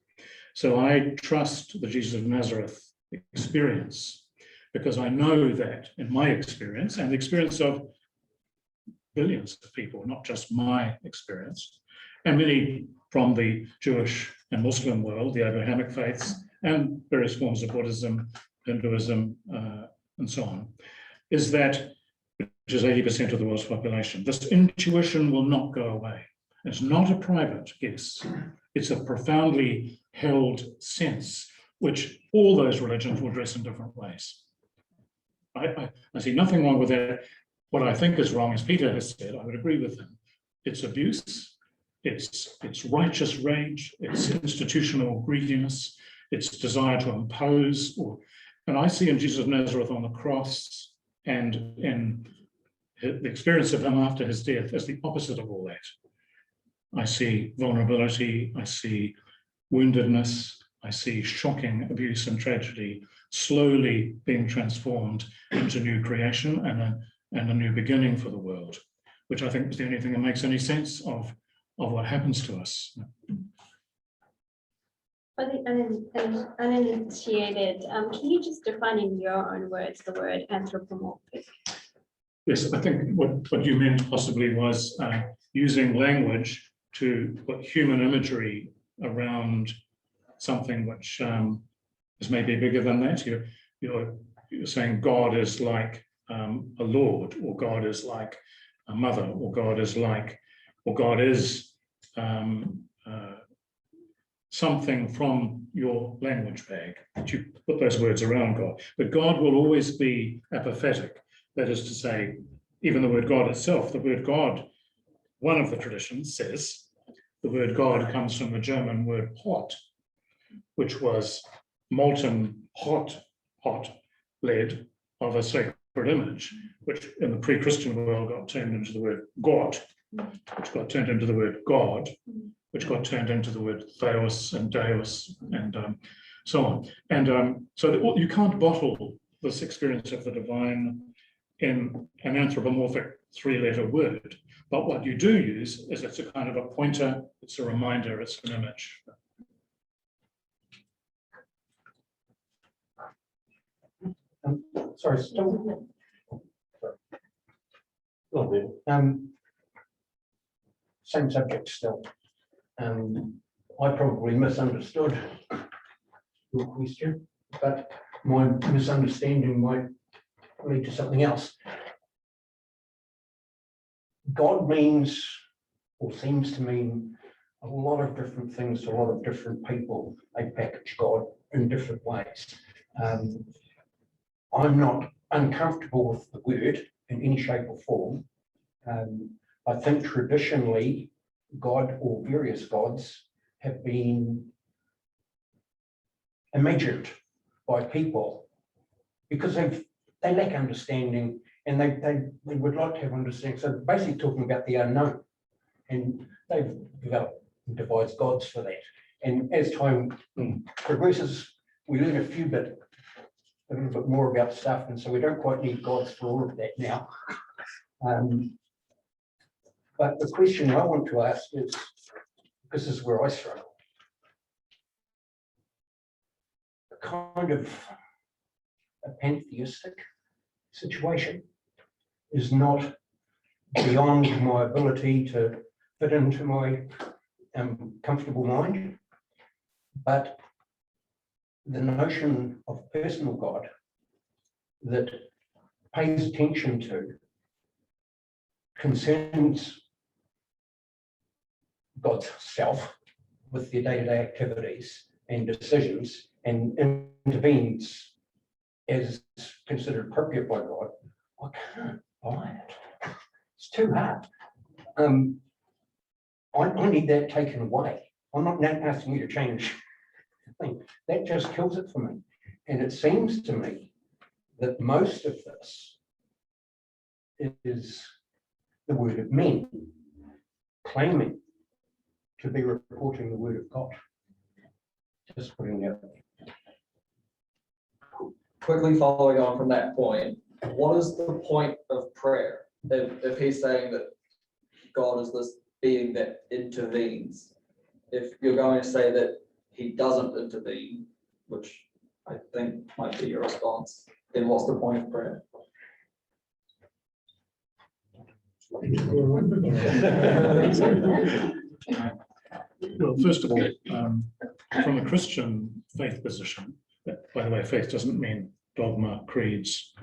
So I trust the Jesus of Nazareth experience, because I know that in my experience, and the experience of billions of people, not just my experience, and many from the Jewish and Muslim world, the Abrahamic faiths, and various forms of Buddhism, Hinduism, and so on, is that, which is 80% of the world's population, this intuition will not go away. It's not a private guess. It's a profoundly held sense, which all those religions will dress in different ways. I see nothing wrong with that. What I think is wrong, as Peter has said, I would agree with him. It's abuse, its righteous rage, its institutional greediness, its desire to impose. And I see in Jesus of Nazareth on the cross and in the experience of him after his death as the opposite of all that. I see vulnerability, I see woundedness, I see shocking abuse and tragedy slowly being transformed into new creation and a new beginning for the world, which I think is the only thing that makes any sense of what happens to us. For the uninitiated, can you just define in your own words the word anthropomorphic? Yes, I think what you meant possibly was using language to put human imagery around something which is maybe bigger than that. You're saying God is like a lord, or God is like a mother, or God is something from your language bag, that you put those words around God. But God will always be apathetic. That is to say, even the word God itself, the word God, one of the traditions says, the word God comes from the German word hot, which was molten hot lead of a sacred image, which in the pre-Christian world got turned into the word God, which got turned into the word God, which got turned into the word theos and deus, and so on. And so you can't bottle this experience of the divine in an anthropomorphic three-letter word. But what you do use is it's a kind of a pointer, it's a reminder, it's an image. Sorry, still. Same subject still. I probably misunderstood your question, but my misunderstanding might lead to something else. God means, or seems to mean, a lot of different things to a lot of different people. They package God in different ways. I'm not uncomfortable with the word in any shape or form. I think traditionally, God or various gods have been imagined by people because they lack understanding, and they would like to have understanding. So basically talking about the unknown, and they've developed and devised gods for that. And as time progresses, we learn a little bit more about stuff, and so we don't quite need gods for all of that now. But the question I want to ask is, this is where I struggle. A kind of a pantheistic situation is not beyond my ability to fit into my comfortable mind, but the notion of personal God that pays attention to, concerns God's self with their day-to-day activities and decisions, and intervenes as considered appropriate by God, I can't buy it. It's too hard. I need that taken away. I'm not asking you to change the thing. That just kills it for me. And it seems to me that most of this is the word of men claiming to be reporting the word of God. Just putting it out there. Quickly following on from that point, what is the point of prayer? If he's saying that God is this being that intervenes, if you're going to say that he doesn't intervene, which I think might be your response, then what's the point of prayer? Well, first of all, from a Christian faith position, by the way, faith doesn't mean dogma, creeds,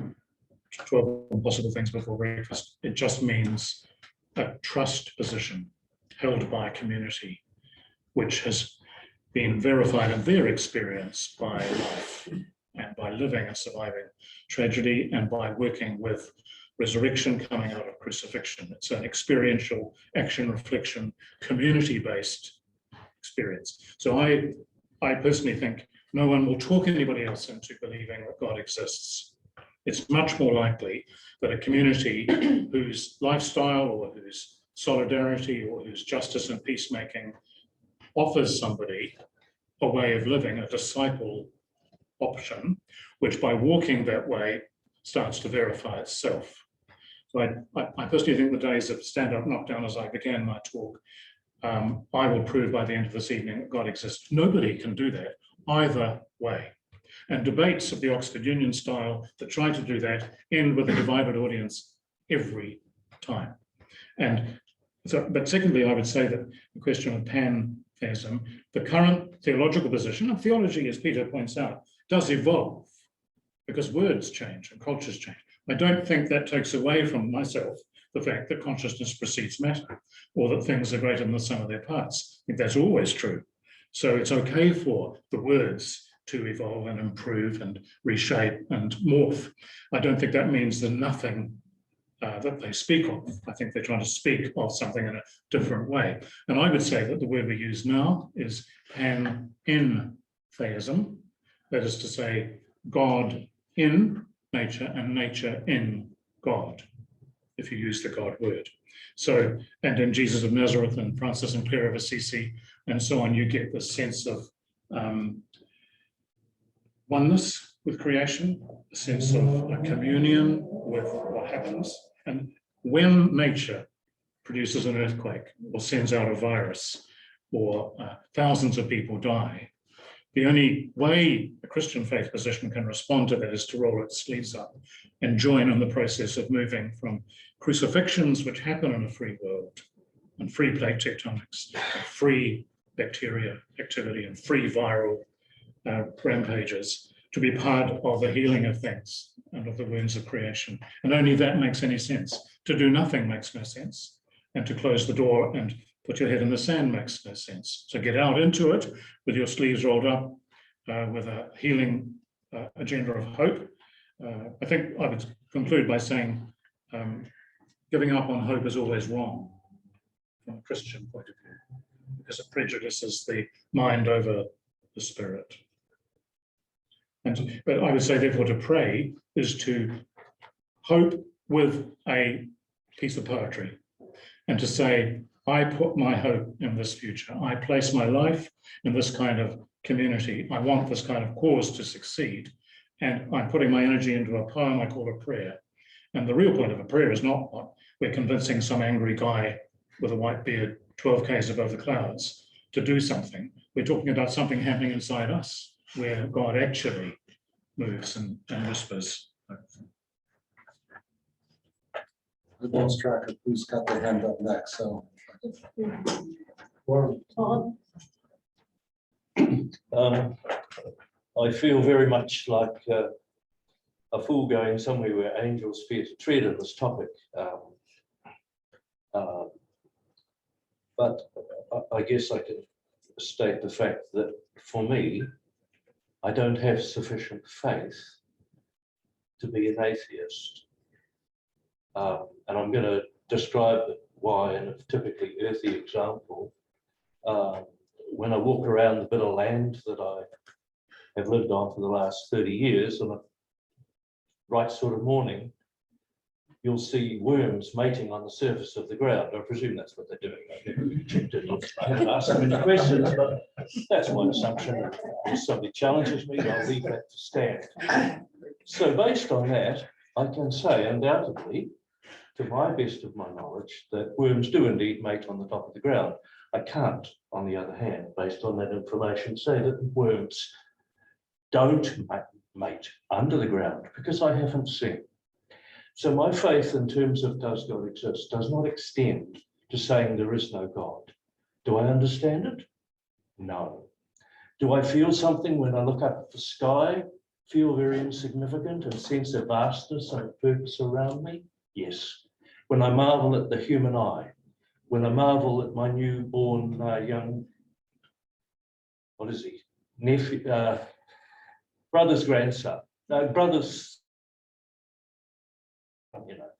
12 impossible things before breakfast. It just means a trust position held by a community, which has been verified in their experience by life and by living and surviving tragedy, and by working with resurrection coming out of crucifixion. It's an experiential action, reflection, community-based experience. So I personally think no one will talk anybody else into believing that God exists. It's much more likely that a community whose lifestyle or whose solidarity or whose justice and peacemaking offers somebody a way of living, a disciple option, which by walking that way starts to verify itself. So I personally think the days of stand up, knock down, as I began my talk, I will prove by the end of this evening that God exists. Nobody can do that either way. And debates of the Oxford Union style that try to do that end with a divided audience every time. And so, but secondly, I would say that the question of pantheism, the current theological position of theology, as Peter points out, does evolve because words change and cultures change. I don't think that takes away from myself the fact that consciousness precedes matter, or that things are greater than the sum of their parts. I think that's always true. So it's okay for the words to evolve and improve and reshape and morph. I don't think that means there's nothing that they speak of. I think they're trying to speak of something in a different way. And I would say that the word we use now is pan-in-theism, that is to say, God in nature and nature in God, if you use the God word. So, and in Jesus of Nazareth and Francis and Clare of Assisi and so on, you get this sense of oneness with creation, a sense of a communion with what happens. And when nature produces an earthquake or sends out a virus or thousands of people die, the only way a Christian faith position can respond to that is to roll its sleeves up and join in the process of moving from crucifixions, which happen in a free world, and free plate tectonics, and free bacteria activity, and free viral rampages, to be part of the healing of things and of the wounds of creation. And only that makes any sense. To do nothing makes no sense. And to close the door and put your head in the sand makes no sense. So get out into it with your sleeves rolled up, with a healing agenda of hope. I think I would conclude by saying giving up on hope is always wrong from a Christian point of view, because it prejudices the mind over the spirit. But I would say, therefore, to pray is to hope with a piece of poetry and to say, I put my hope in this future. I place my life in this kind of community. I want this kind of cause to succeed. And I'm putting my energy into a poem I call a prayer. And the real point of a prayer is not what we're convincing some angry guy with a white beard 12 k's above the clouds to do something. We're talking about something happening inside us where God actually moves and whispers. The bonus tracker, who's got their hand up next, so. Todd? I feel very much like a fool going somewhere where angels fear to tread on this topic. But I guess I can state the fact that for me, I don't have sufficient faith to be an atheist. And I'm going to describe why in a typically earthy example. When I walk around the bit of land that I have lived on for the last 30 years, on a right sort of morning, you'll see worms mating on the surface of the ground. I presume that's what they're doing. I've never really checked it. I haven't asked them any questions, but that's my assumption. If somebody challenges me, I'll leave that to stand. So based on that, I can say undoubtedly, to my best of my knowledge, that worms do indeed mate on the top of the ground. I can't, on the other hand, based on that information, say that worms don't mate under the ground, because I haven't seen. So my faith in terms of does God exist does not extend to saying there is no God. Do I understand it? No. Do I feel something when I look up at the sky, feel very insignificant and sense a vastness and a purpose around me? Yes. When I marvel at the human eye, when I marvel at my newborn young, what is he? Nephew, brother's grandson, no, brother's, you know,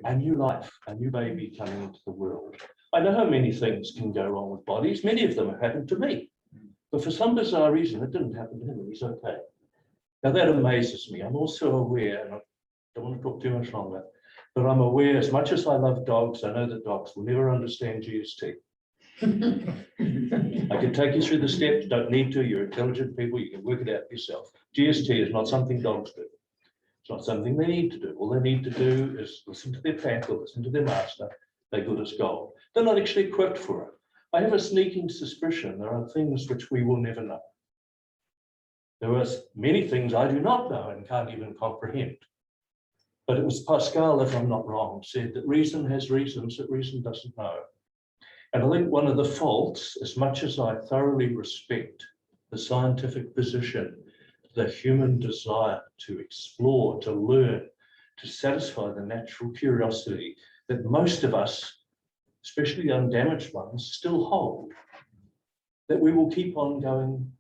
a new life, a new baby coming into the world. I know how many things can go wrong with bodies. Many of them have happened to me. But for some bizarre reason, it didn't happen to him, and he's okay. Now that amazes me. I'm also aware, and I don't want to talk too much longer, but I'm aware, as much as I love dogs, I know that dogs will never understand GST. I can take you through the steps, don't need to, you're intelligent people, you can work it out yourself. GST is not something dogs do. It's not something they need to do. All they need to do is listen to their pack or listen to their master. They're good as gold. They're not actually equipped for it. I have a sneaking suspicion there are things which we will never know. There are many things I do not know and can't even comprehend. But it was Pascal, if I'm not wrong, said that reason has reasons that reason doesn't know. And I think one of the faults, as much as I thoroughly respect the scientific position, the human desire to explore, to learn, to satisfy the natural curiosity that most of us, especially the undamaged ones, still hold, that we will keep on going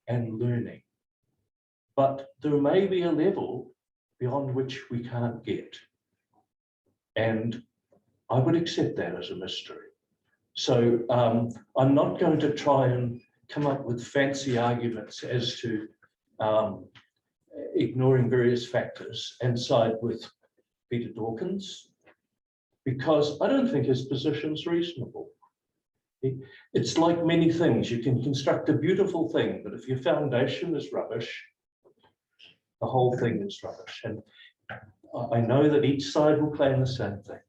and learning. But there may be a level beyond which we can't get. And I would accept that as a mystery. So I'm not going to try and come up with fancy arguments as to ignoring various factors and side with Peter Dawkins, because I don't think his position's reasonable. It's like many things. You can construct a beautiful thing, but if your foundation is rubbish, the whole thing is rubbish. And I know that each side will claim the same thing.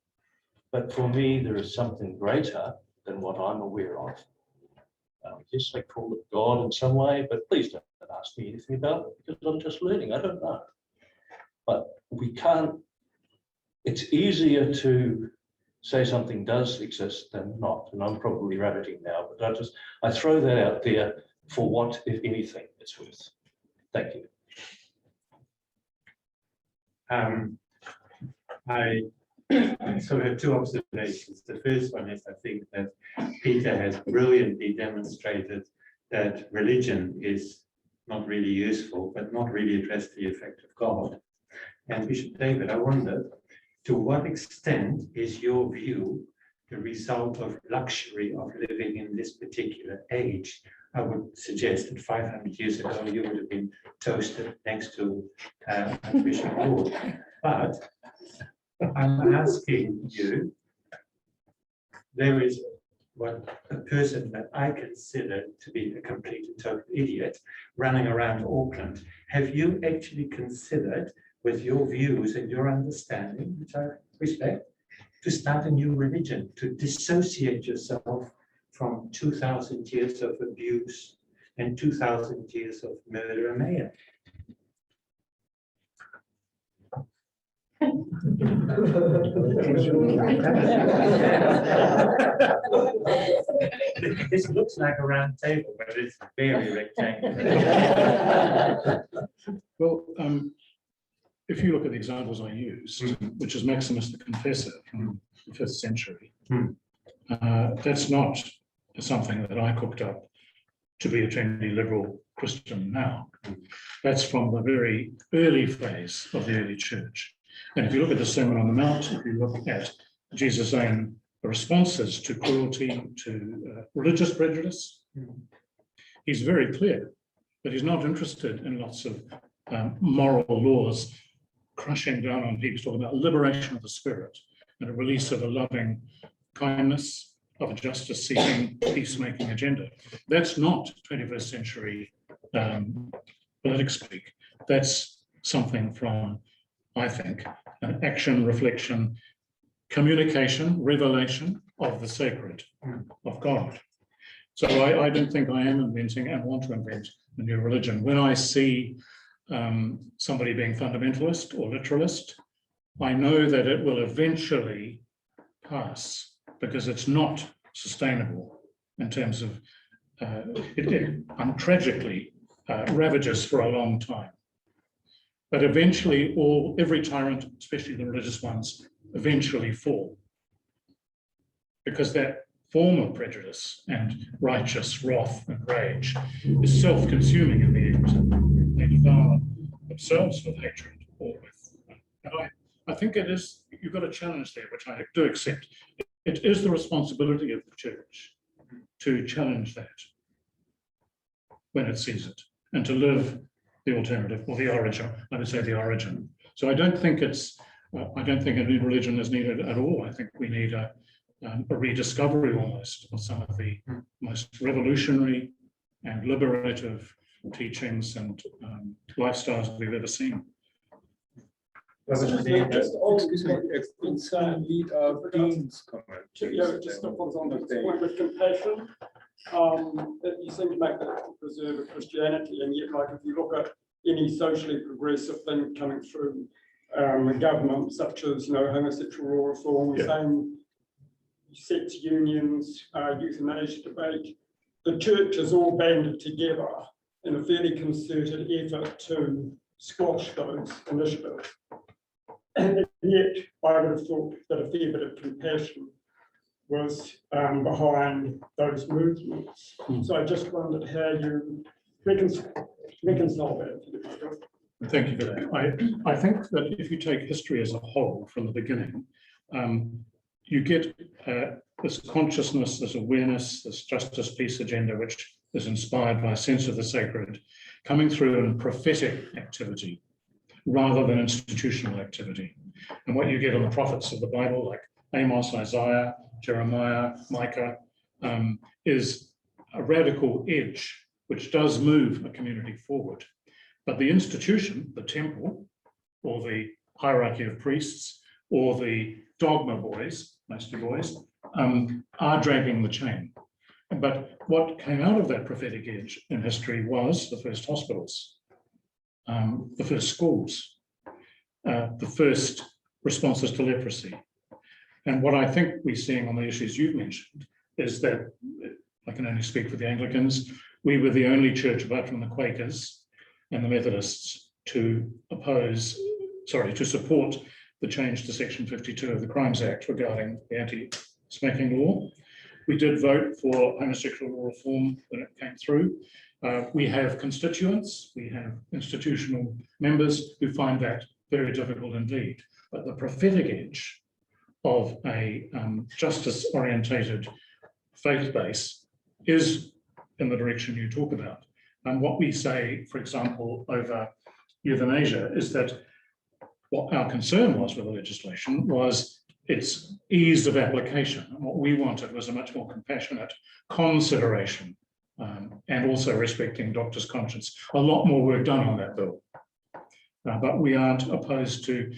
But for me, there is something greater than what I'm aware of. Yes, I call it God in some way, but please don't ask me anything about it because I'm just learning. I don't know. But we can't, it's easier to say something does exist than not. And I'm probably rabbiting now, but I throw that out there for what, if anything, it's worth. Thank you. I sort of have two observations. The first one is I think that Peter has brilliantly demonstrated that religion is not really useful, but not really addressed the effect of God. And Bishop David, I wonder, to what extent is your view the result of luxury of living in this particular age? I would suggest that 500 years ago you would have been toasted next to Bishop Lord. But I'm asking you, there is a person that I consider to be a complete and total idiot running around Auckland. Have you actually considered, with your views and your understanding, which I respect, to start a new religion, to dissociate yourself from 2,000 years of abuse and 2,000 years of murder and mayhem? This looks like a round table, but it's very rectangular. Well, if you look at the examples I used, which is Maximus the Confessor from the 5th century, that's not something that I cooked up to be a trendy liberal Christian now. That's from the very early phase of the early church. And if you look at the Sermon on the Mount, if you look at Jesus' own responses to cruelty, to religious prejudice, he's very clear that he's not interested in lots of moral laws crushing down on people. He's talking about liberation of the spirit and a release of a loving kindness, of a justice-seeking, peacemaking agenda. That's not 21st century politics speak. That's something from, I think, an action, reflection, communication, revelation of the sacred, of God. So I don't think I am inventing and want to invent a new religion. When I see somebody being fundamentalist or literalist, I know that it will eventually pass because it's not sustainable in terms of, it tragically ravages for a long time. But eventually every tyrant, especially the religious ones, eventually fall. Because that form of prejudice and righteous wrath and rage is self-consuming in the end. They devour themselves with hatred or with, and I think it is, you've got a challenge there, which I do accept. It is the responsibility of the church to challenge that when it sees it, and to live the alternative, or the origin. I would say the origin. So I don't think I don't think a new religion is needed at all. I think we need a rediscovery almost of some of the most revolutionary and liberative teachings and lifestyles we've ever seen. Just inside lead our Dean's comment. Yeah, just on the point with compassion, that you seem to make that to preserve of Christianity, and yet, like, if you look at any socially progressive thing coming through the government, such as, homosexual reform, same-sex unions, euthanasia debate, the church is all banded together in a fairly concerted effort to squash those initiatives. And yet, I would have thought that a fair bit of compassion was behind those movements. So I just wondered how you reconcile that. Thank you for that. I think that if you take history as a whole from the beginning, you get this consciousness, this awareness, this justice, peace agenda, which is inspired by a sense of the sacred, coming through in prophetic activity rather than institutional activity. And what you get in the prophets of the Bible, like Amos, Isaiah, Jeremiah, Micah, is a radical edge which does move a community forward. But the institution, the temple, or the hierarchy of priests, or the dogma boys, mostly boys, are dragging the chain. But what came out of that prophetic edge in history was the first hospitals, the first schools, the first responses to leprosy. And what I think we're seeing on the issues you've mentioned is that, I can only speak for the Anglicans, we were the only church apart from the Quakers and the Methodists to support the change to Section 52 of the Crimes Act regarding the anti-smacking law. We did vote for homosexual reform when it came through. We have constituents, we have institutional members who find that very difficult indeed. But the prophetic edge of a justice-orientated faith base is in the direction you talk about. And what we say, for example, over euthanasia is that what our concern was with the legislation was its ease of application. And what we wanted was a much more compassionate consideration and also respecting doctors' conscience. A lot more work done on that bill. But we aren't opposed to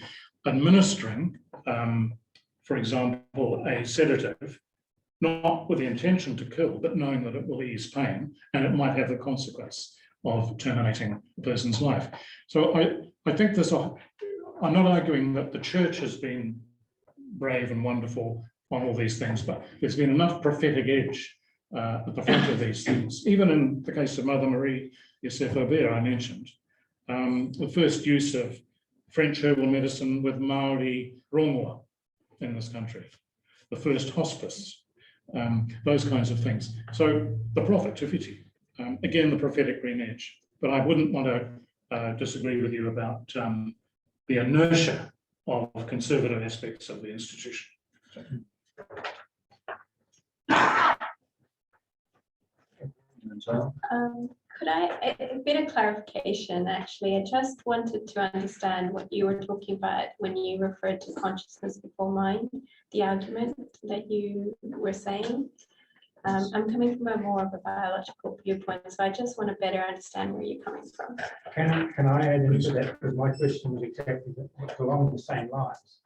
administering, for example, a sedative, not with the intention to kill, but knowing that it will ease pain and it might have the consequence of terminating a person's life. So I think I'm not arguing that the church has been brave and wonderful on all these things, but there's been enough prophetic edge at the front of these things. Even in the case of Mother Marie Yosef Aubert, I mentioned, the first use of French herbal medicine with Maori rongoa in this country, the first hospice, those kinds of things. So the prophet, Tufiti, again, the prophetic green edge. But I wouldn't want to disagree with you about the inertia of conservative aspects of the institution. Could I, a bit of clarification, actually. I just wanted to understand what you were talking about when you referred to consciousness before mind, the argument that you were saying. I'm coming from a more of a biological viewpoint, so I just want to better understand where you're coming from. Can I add into that? Because my question was exactly along the same lines.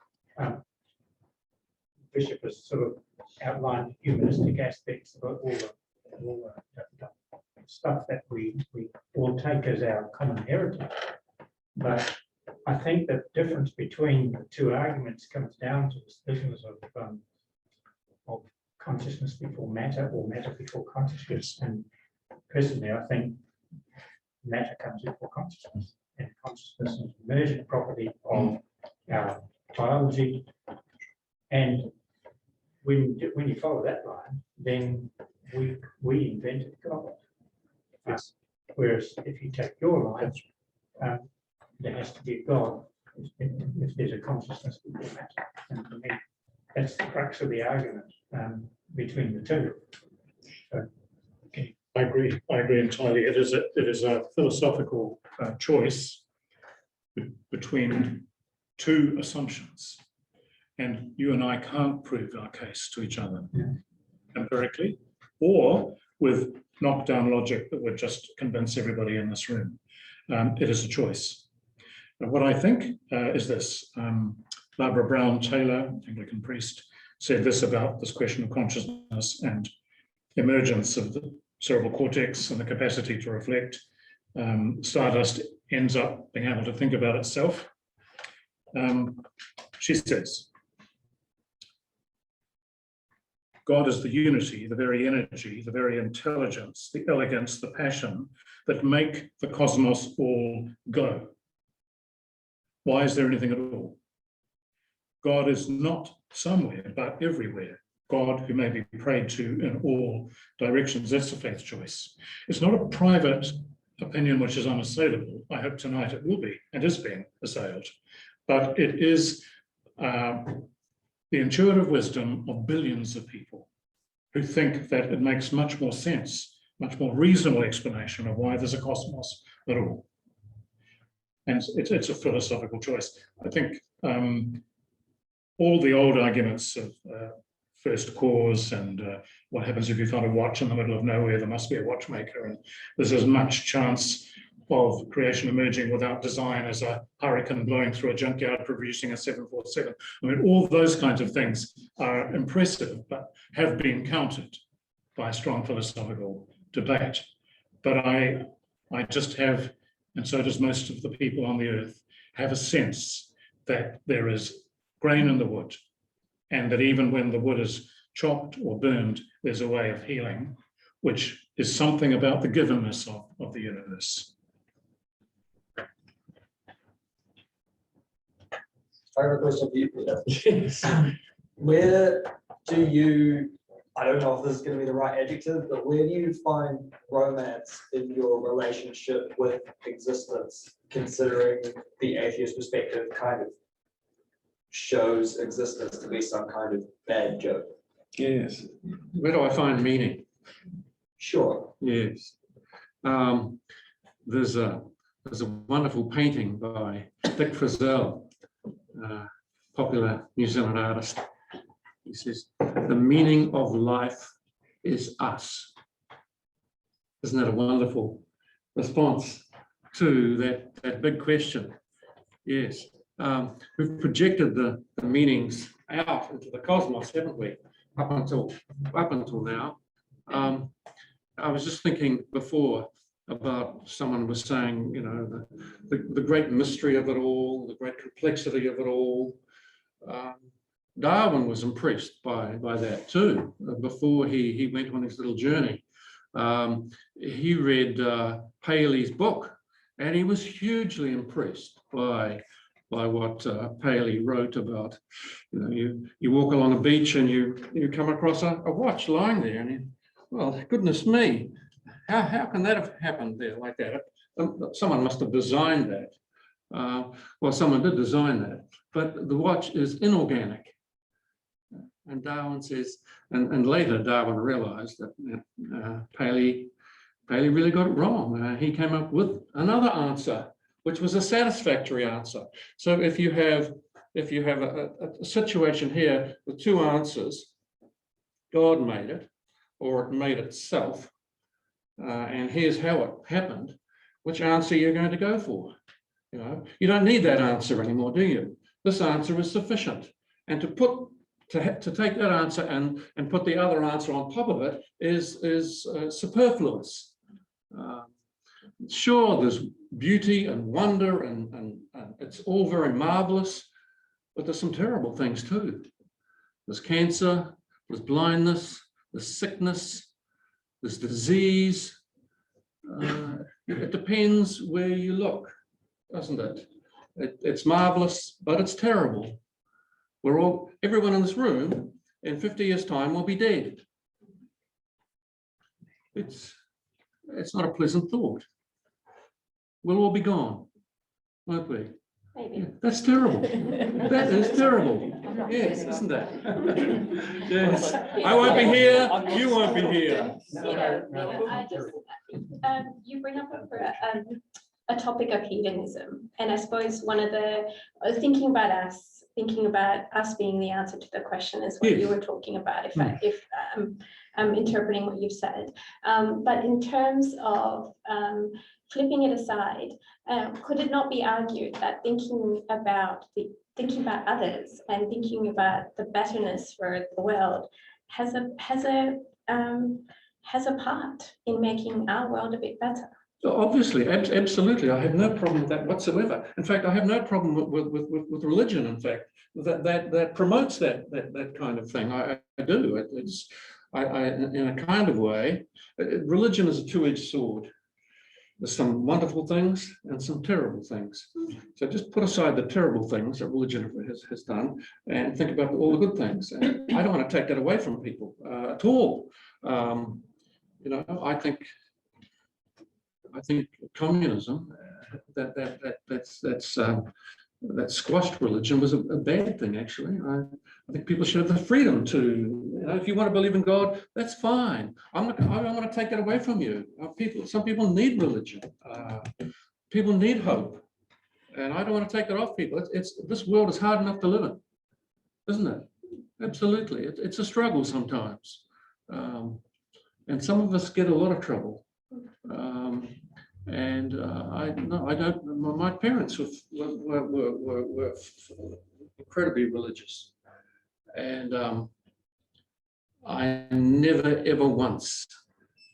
Bishop has sort of outlined humanistic aspects of all the stuff that we all take as our common heritage. But I think the difference between the two arguments comes down to this business of consciousness before matter or matter before consciousness. And personally, I think matter comes before consciousness, and consciousness is an emergent property of our biology. And when you follow that line, then we invented God. Whereas if you take your line, there has to be a God if there's a consciousness before matter. And for me, that's the crux of the argument between the two. I agree entirely. It is a philosophical choice between two assumptions. And you and I can't prove our case to each other empirically or with knockdown logic that would just convince everybody in this room. It is a choice. And what I think is this. Barbara Brown Taylor, Anglican priest, said this about this question of consciousness and emergence of the cerebral cortex and the capacity to reflect. Stardust ends up being able to think about itself. She says, God is the unity, the very energy, the very intelligence, the elegance, the passion that make the cosmos all go. Why is there anything at all? God is not somewhere, but everywhere. God who may be prayed to in all directions. That's a faith choice. It's not a private opinion which is unassailable. I hope tonight it will be and is being assailed. But it is the intuitive wisdom of billions of people who think that it makes much more sense, much more reasonable explanation of why there's a cosmos at all. And it's a philosophical choice. I think all the old arguments of first cause and what happens if you find a watch in the middle of nowhere, there must be a watchmaker, and there's as much chance of creation emerging without design as a hurricane blowing through a junkyard producing a 747. I mean, all those kinds of things are impressive, but have been countered by strong philosophical debate. But I just have, and so does most of the people on the earth, have a sense that there is grain in the wood, and that even when the wood is chopped or burned, there's a way of healing, which is something about the givenness of the universe. I have a question for you, Peter. Where do you, I don't know if this is going to be the right adjective, but where do you find romance in your relationship with existence, considering the atheist perspective kind of shows existence to be some kind of bad joke? Yes. Where do I find meaning? Sure. Yes. There's a wonderful painting by Dick Frizzell, popular New Zealand artist. He says, "The meaning of life is us." Isn't that a wonderful response to that big question? Yes. We've projected the meanings out into the cosmos, haven't we? Up until now. I was just thinking before about, someone was saying, you know, the great mystery of it all, the great complexity of it all. Darwin was impressed by that too. Before he went on his little journey, he read Paley's book, and he was hugely impressed by what Paley wrote about. You know, you walk along a beach and you come across a watch lying there, and well, goodness me, how can that have happened there like that? Someone must have designed that. Well, someone did design that, but the watch is inorganic. And Darwin says, and later Darwin realized that Paley really got it wrong. He came up with another answer, which was a satisfactory answer. So if you have a situation here with two answers, God made it, or it made itself, and here's how it happened, which answer you're going to go for? You know, you don't need that answer anymore, do you? This answer is sufficient. And to take that answer and put the other answer on top of it is superfluous. Sure, there's beauty and wonder, and it's all very marvelous, but there's some terrible things too. There's cancer, there's blindness, there's sickness, there's disease. It depends where you look, doesn't it? It's marvelous, but it's terrible. Everyone in this room in 50 years' time will be dead. It's not a pleasant thought. We'll all be gone, won't we? Maybe. That's terrible. That is terrible. Yes, isn't it? Yes. I won't be here, you won't be here. Yeah, I just, you bring up a topic of hedonism, and I suppose one of the, thinking about us being the answer to the question is what you were talking about, if I'm interpreting what you've said. But in terms of flipping it aside, could it not be argued that thinking about others and thinking about the betterness for the world has a part in making our world a bit better? Obviously, absolutely. I have no problem with that whatsoever. In fact, I have no problem with religion. In fact, that promotes that kind of thing. I do. It's in a kind of way. Religion is a two-edged sword. There's some wonderful things and some terrible things. So just put aside the terrible things that religion has done and think about all the good things. And I don't want to take that away from people at all. You know, I think communism that squashed religion was a bad thing. Actually, I think people should have the freedom to, you know, if you want to believe in God, that's fine. I don't want to take that away from you. Some people need religion. People need hope, and I don't want to take that off people. This world is hard enough to live in, isn't it? Absolutely, it's a struggle sometimes, and some of us get a lot of trouble. My parents were incredibly religious, and I never ever once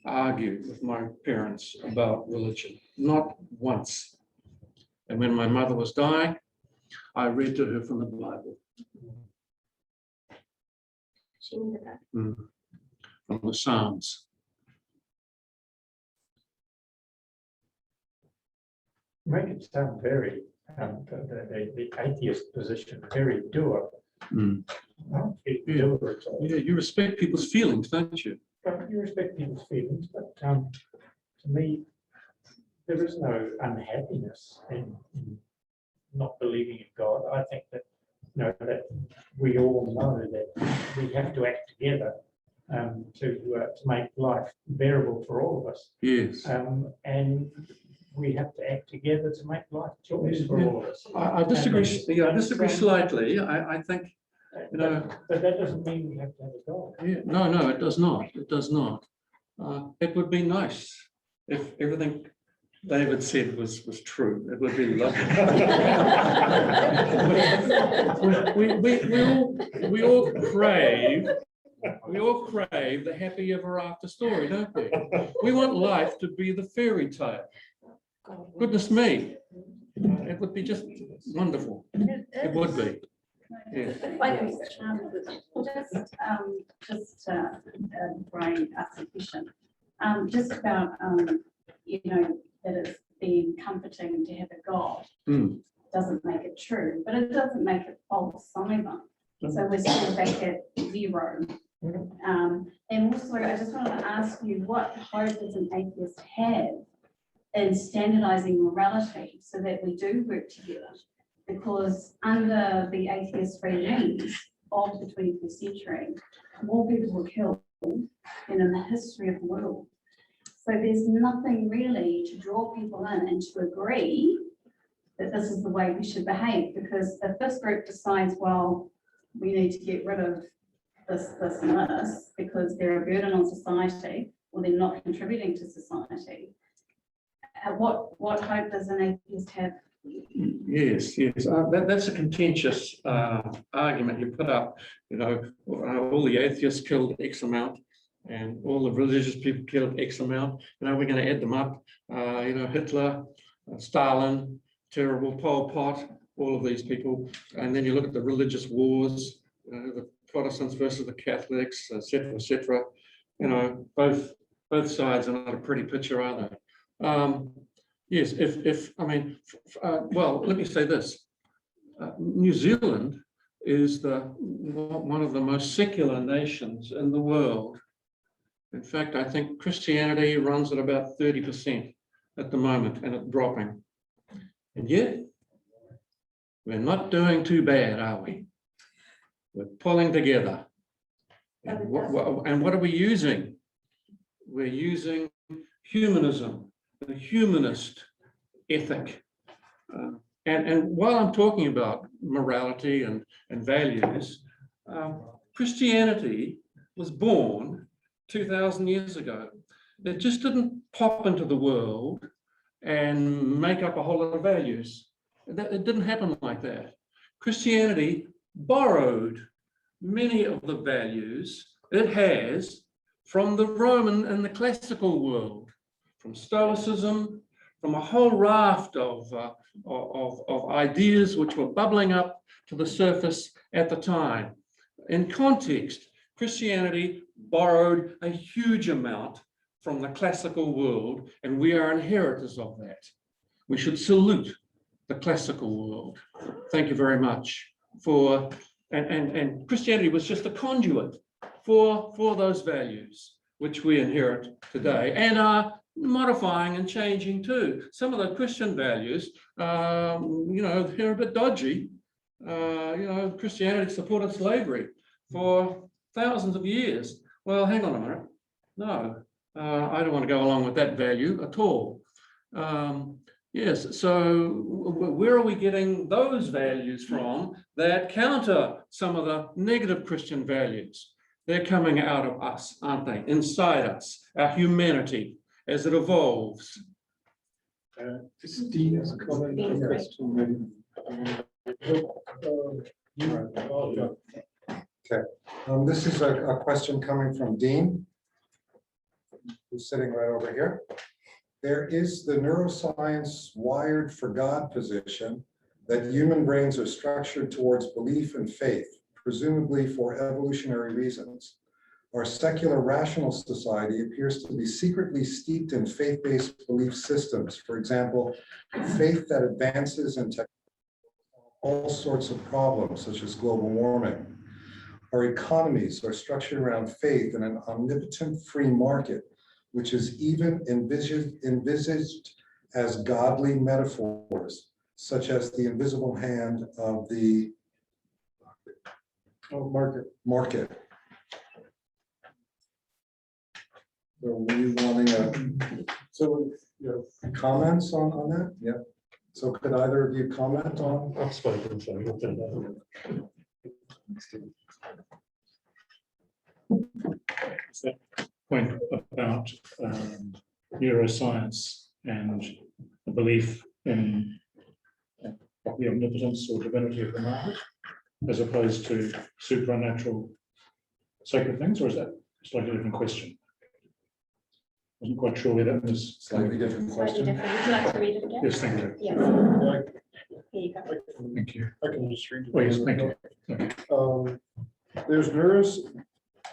argued with my parents about religion, not once. And when my mother was dying, I read to her from the Bible. She needed that. From the Psalms. Make it sound very, the atheist position, very doer. Yeah, you respect people's feelings, don't you? But you respect people's feelings, but to me, there is no unhappiness in not believing in God. I think that, you know, that we all know that we have to act together to make life bearable for all of us. Yes. And we have to act together to make life joyous for all of us. I disagree. Yeah, I disagree slightly. I think, you know. But that doesn't mean we have to have a God. Yeah, no, it does not. It does not. It would be nice if everything David said was true. It would be lovely. we all crave the happy ever after story, don't we? We want life to be the fairy tale. Goodness me, it would be just wonderful. It would be. Yeah. Brian asked a question, just about you know, that it's being comforting to have a God doesn't make it true, but it doesn't make it false either. So we're still back at zero. And also, I just wanted to ask you, what hope does an atheist have in standardizing morality so that we do work together? Because under the atheist regimes of the 21st century, more people were killed than in the history of the world. So there's nothing really to draw people in and to agree that this is the way we should behave. Because if this group decides, well, we need to get rid of this, and this, because they're a burden on society, or they're not contributing to society, what hope does an atheist have? Yes. That's a contentious argument you put up. You know, all the atheists killed X amount, and all the religious people killed X amount. You know, we're going to add them up. You know, Hitler, Stalin, terrible, Pol Pot, all of these people. And then you look at the religious wars, the Protestants versus the Catholics, etc., etc. You know, both sides are not a pretty picture, are they? Yes, well, let me say this. New Zealand is one of the most secular nations in the world. In fact, I think Christianity runs at about 30% at the moment, and it's dropping. And yet, We're not doing too bad, are we? We're pulling together. And what are we using? We're using humanism, the humanist ethic. And while I'm talking about morality and values, Christianity was born 2,000 years ago. It just didn't pop into the world and make up a whole lot of values. It didn't happen like that. Christianity borrowed many of the values it has from the Roman and the classical world, from Stoicism, from a whole raft of ideas which were bubbling up to the surface at the time. In context, Christianity borrowed a huge amount from the classical world, and we are inheritors of that. We should salute the classical world. Thank you very much for, and Christianity was just a conduit for those values which we inherit today and are modifying and changing too. Some of the Christian values, they're a bit dodgy. Christianity supported slavery for thousands of years. Well, hang on a minute. No, I don't want to go along with that value at all. Yes, so where are we getting those values from that counter some of the negative Christian values? They're coming out of us, aren't they? Inside us, our humanity as it evolves. Dean has a comment on the question. Okay, this is a question coming from Dean, who's sitting right over here. There is the neuroscience wired for God position that human brains are structured towards belief and faith, presumably for evolutionary reasons. Our secular rational society appears to be secretly steeped in faith-based belief systems. For example, faith that advances and all sorts of problems, such as global warming. Our economies are structured around faith in an omnipotent free market, which is even envisaged as godly metaphors, such as the invisible hand of the market. So were you wanting comments on that? Yeah. So could either of you comment on? I've spoken, so you'll do that. That point about neuroscience and the belief in the omnipotence or divinity of the market, as opposed to supernatural sacred things, or is that a slightly different question? I wasn't quite sure where that was. Slightly different question. Slightly different. Would you like to read it again? Yes, thank you. Yes. Here you go. Thank you. I can just read it. Oh, yes, thank you.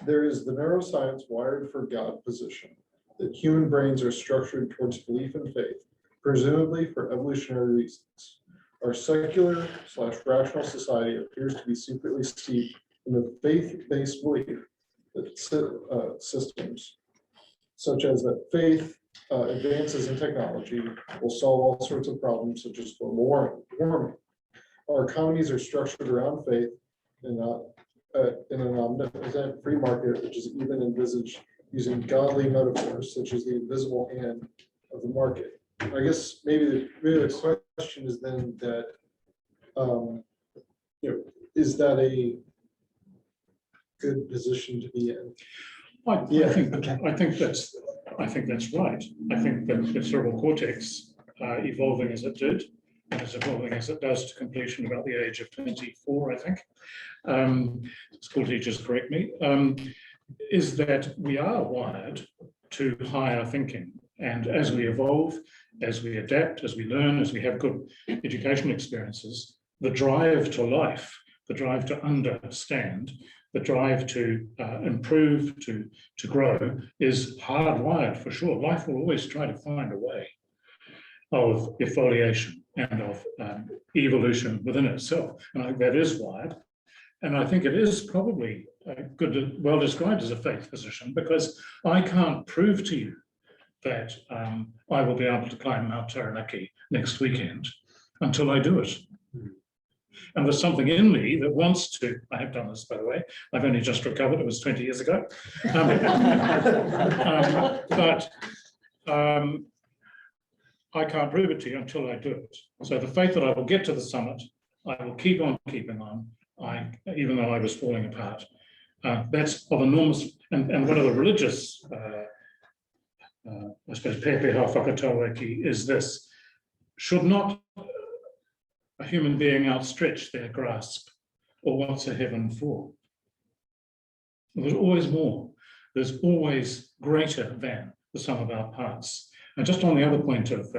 There is the neuroscience wired for God position that human brains are structured towards belief and faith, presumably for evolutionary reasons. Our secular/rational society appears to be secretly steeped in the faith-based belief that systems, such as that faith advances in technology will solve all sorts of problems, such as global warming. Our economies are structured around faith and not in an omnipotent free market, which is even envisaged using godly metaphors, such as the invisible hand of the market. I guess maybe the question is then that, is that a good position to be in? I think that's right. I think that the cerebral cortex, evolving as it did, and it's evolving as it does to completion about the age of 24, I think. School teachers correct me. Is that we are wired to higher thinking, and as we evolve, as we adapt, as we learn, as we have good education experiences, the drive to life, the drive to understand, the drive to improve, to grow is hardwired for sure. Life will always try to find a way of exfoliation and of evolution within itself. And I think that is wired. And I think it is probably well described as a faith position, because I can't prove to you that I will be able to climb Mount Taranaki next weekend until I do it. And there's something in me that wants to, I have done this, by the way, I've only just recovered, it was 20 years ago. But I can't prove it to you until I do it. So the faith that I will get to the summit, I will keep on keeping on, even though I was falling apart. That's of enormous, and one of the religious, I suppose, pepeha whakataureki is this: should not a human being outstretch their grasp, or what's a heaven for? There's always more. There's always greater than the sum of our parts. And just on the other point of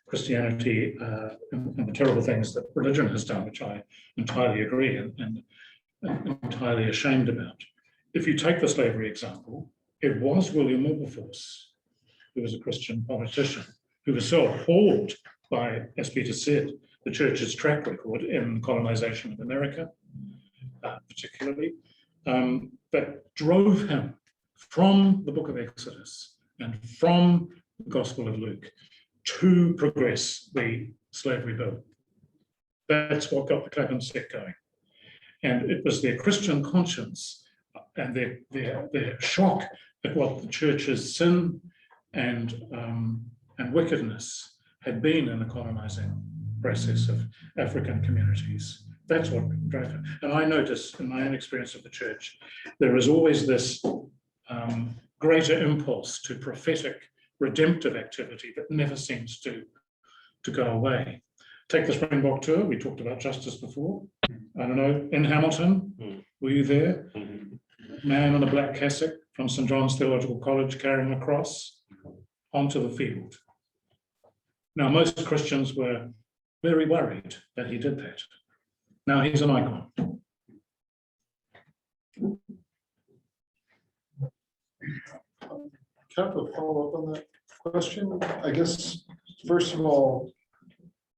Christianity and the terrible things that religion has done, which I entirely agree and entirely ashamed about. If you take the slavery example, it was William Wilberforce, who was a Christian politician, who was so appalled by, as Peter said, the church's track record in colonization of America, particularly, that drove him from the book of Exodus and from the Gospel of Luke to progress the slavery bill. That's what got the Clapham set going. And it was their Christian conscience and their shock at what the church's sin and wickedness had been in the colonizing process of African communities. That's what drove it. And I notice in my own experience of the church, there is always this greater impulse to prophetic, redemptive activity that never seems to go away. Take the Springbok tour, we talked about justice before. I don't know, in Hamilton, were you there? Man in a black cassock from St. John's Theological College carrying a cross onto the field. Now, most Christians were very worried that he did that. Now he's an icon. Kind of a follow-up on that question. I guess, first of all,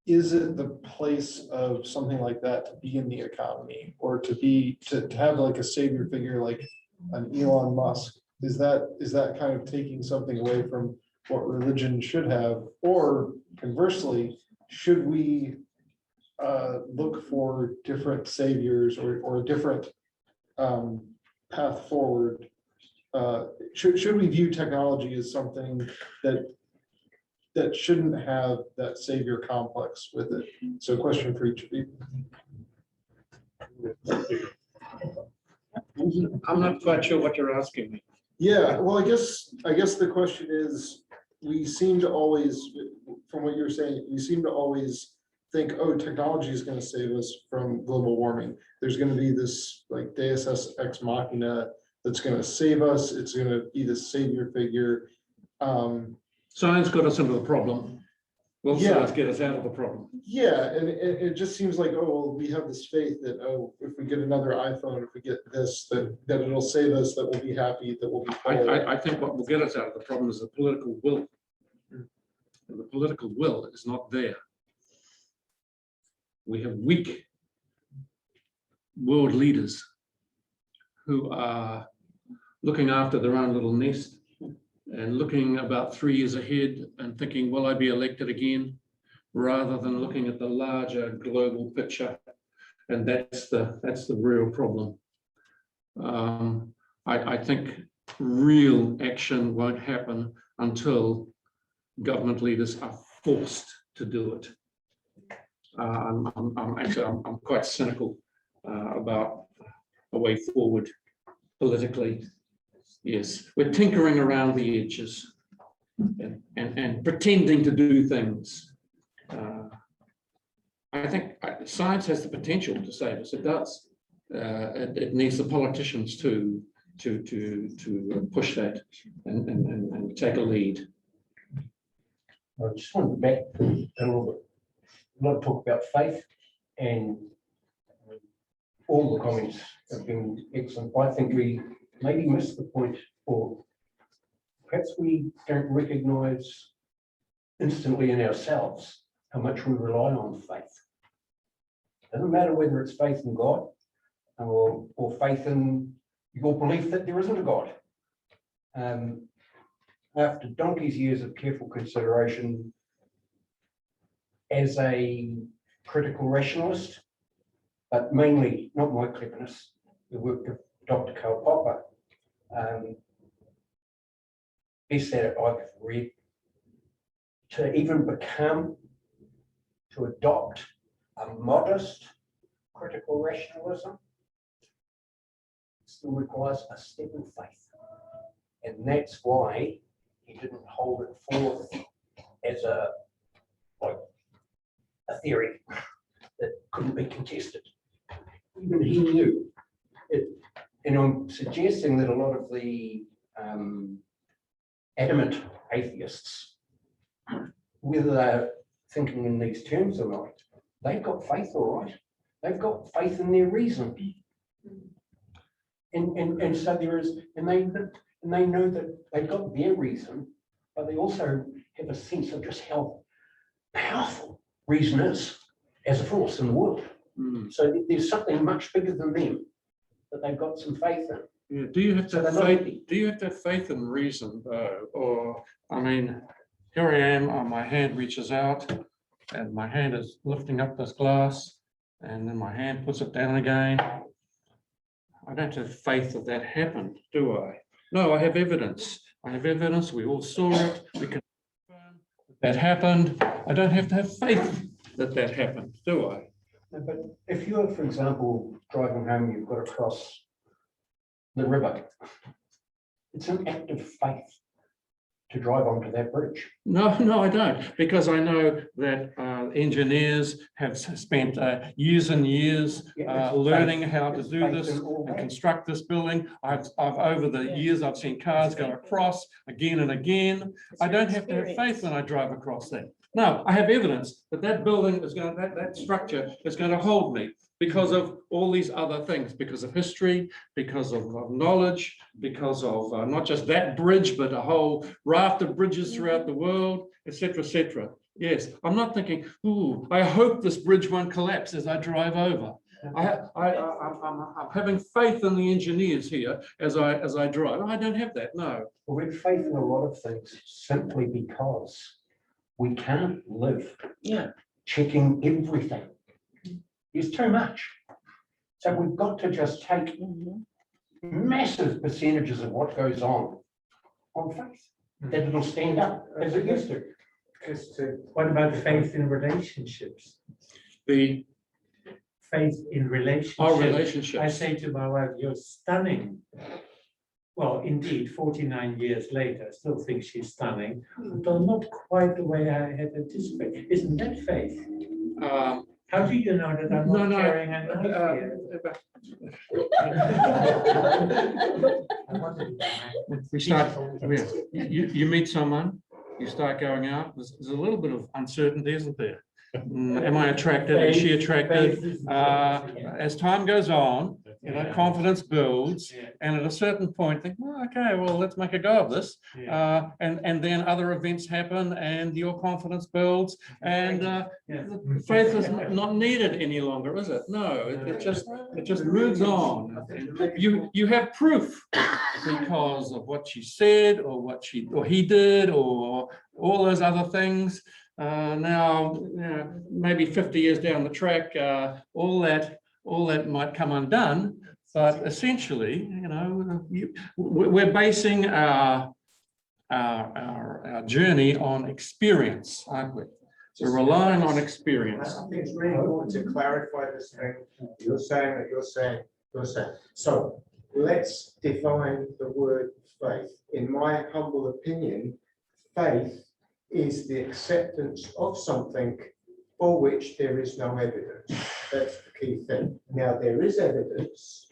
is it the place of something like that to be in the economy, or to have like a savior figure like an Elon Musk? Is that kind of taking something away from what religion should have? Or conversely, should we look for different saviors or a different path forward? Should we view technology as something that shouldn't have that savior complex with it? So a question for each of you. I'm not quite sure what you're asking me. Yeah, well, I guess the question is, we seem to always, from what you're saying, we seem to always think, oh, technology is going to save us from global warming. There's going to be this like Deus ex machina that's going to save us. It's going to be the savior figure. Science got us into the problem. Will science get us out of the problem? Yeah, and it just seems like, oh, well, we have this faith that, oh, if we get another iPhone, if we get this, that it'll save us, that we'll be happy, that we'll be whole. I think what will get us out of the problem is the political will. And the political will is not there. We have weak world leaders who are looking after their own little nest and looking about 3 years ahead and thinking, will I be elected again? Rather than looking at the larger global picture. And that's the real problem. I think real action won't happen until government leaders are forced to do it. I'm quite cynical about a way forward politically. Yes, we're tinkering around the edges and pretending to do things. I think science has the potential to save us. It does. It needs the politicians to push that and take a lead. I just want to back a little bit. A lot of talk about faith, and all the comments have been excellent. I think we maybe missed the point, or perhaps we don't recognise instantly in ourselves how much we rely on faith. Doesn't matter whether it's faith in God or faith in your belief that there isn't a God. After donkey's years of careful consideration, as a critical rationalist, but mainly not my cleverness, the work of Dr. Karl Popper. Best that I've read, to even become, to adopt a modest critical rationalism still requires a step of faith. And that's why he didn't hold it forth as a theory that couldn't be contested. Even he knew it. And I'm suggesting that a lot of the adamant atheists, whether they're thinking in these terms or not, they've got faith, all right. They've got faith in their reason. And so there is, and they know that they've got their reason, but they also have a sense of just how powerful reason is as a force in the world. So there's something much bigger than them that they've got some faith in. Yeah. Do you have to have faith? Do you have to have faith in reason, though? Or I mean, here I am. My hand reaches out, and my hand is lifting up this glass, and then my hand puts it down again. I don't have faith that that happened, do I? No, I have evidence. I have evidence. We all saw it. We can confirm that happened. I don't have to have faith that that happened, do I? No, but if you're, for example, driving home, you've got to cross the river. It's an act of faith to drive onto that bridge. No, I don't, because I know that engineers have spent years and years learning how to do this and construct this building. I've over the years, I've seen cars go across again and again. I don't have to have faith when I drive across that. No, I have evidence that that building is going to, that structure is going to hold me because of all these other things, because of history, because of knowledge, because of not just that bridge, but a whole raft of bridges throughout the world, etc., etc. Yes, I'm not thinking, ooh, I hope this bridge won't collapse as I drive over. I'm having faith in the engineers here as I drive. I don't have that, no. Well, we have faith in a lot of things simply because we can't live checking everything. There's too much. So we've got to just take massive percentages of what goes on faith, that it'll stand up as it used to. What about faith in relationships? The faith in relationships. Our relationships. I say to my wife, you're stunning. Well, indeed, 49 years later, I still think she's stunning, though not quite the way I had anticipated. Isn't that faith? How do you know that I'm not carrying a knife here? We start, you meet someone, you start going out, there's a little bit of uncertainty, isn't there? Am I attracted? Is she attracted? As time goes on, confidence builds, and at a certain point, think, well, okay, well, let's make a go of this. And then other events happen, and your confidence builds, and faith is not needed any longer, is it? No, it just moves on. You have proof because of what she said, or what he did, or all those other things. Now, maybe 50 years down the track, all that might come undone, but essentially, we're basing our journey on experience, aren't we? We're relying on experience. I think it's really important to clarify this thing. You're saying. So let's define the word faith. In my humble opinion, faith is the acceptance of something for which there is no evidence. That's the key thing. Now, there is evidence.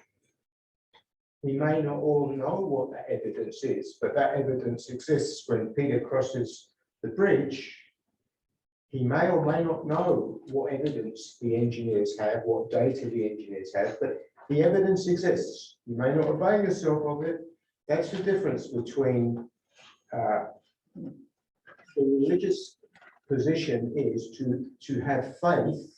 We may not all know what that evidence is, but that evidence exists. When Peter crosses the bridge, he may or may not know what evidence the engineers have, what data the engineers have, but the evidence exists. You may not avail yourself of it. That's the difference between the religious position is to have faith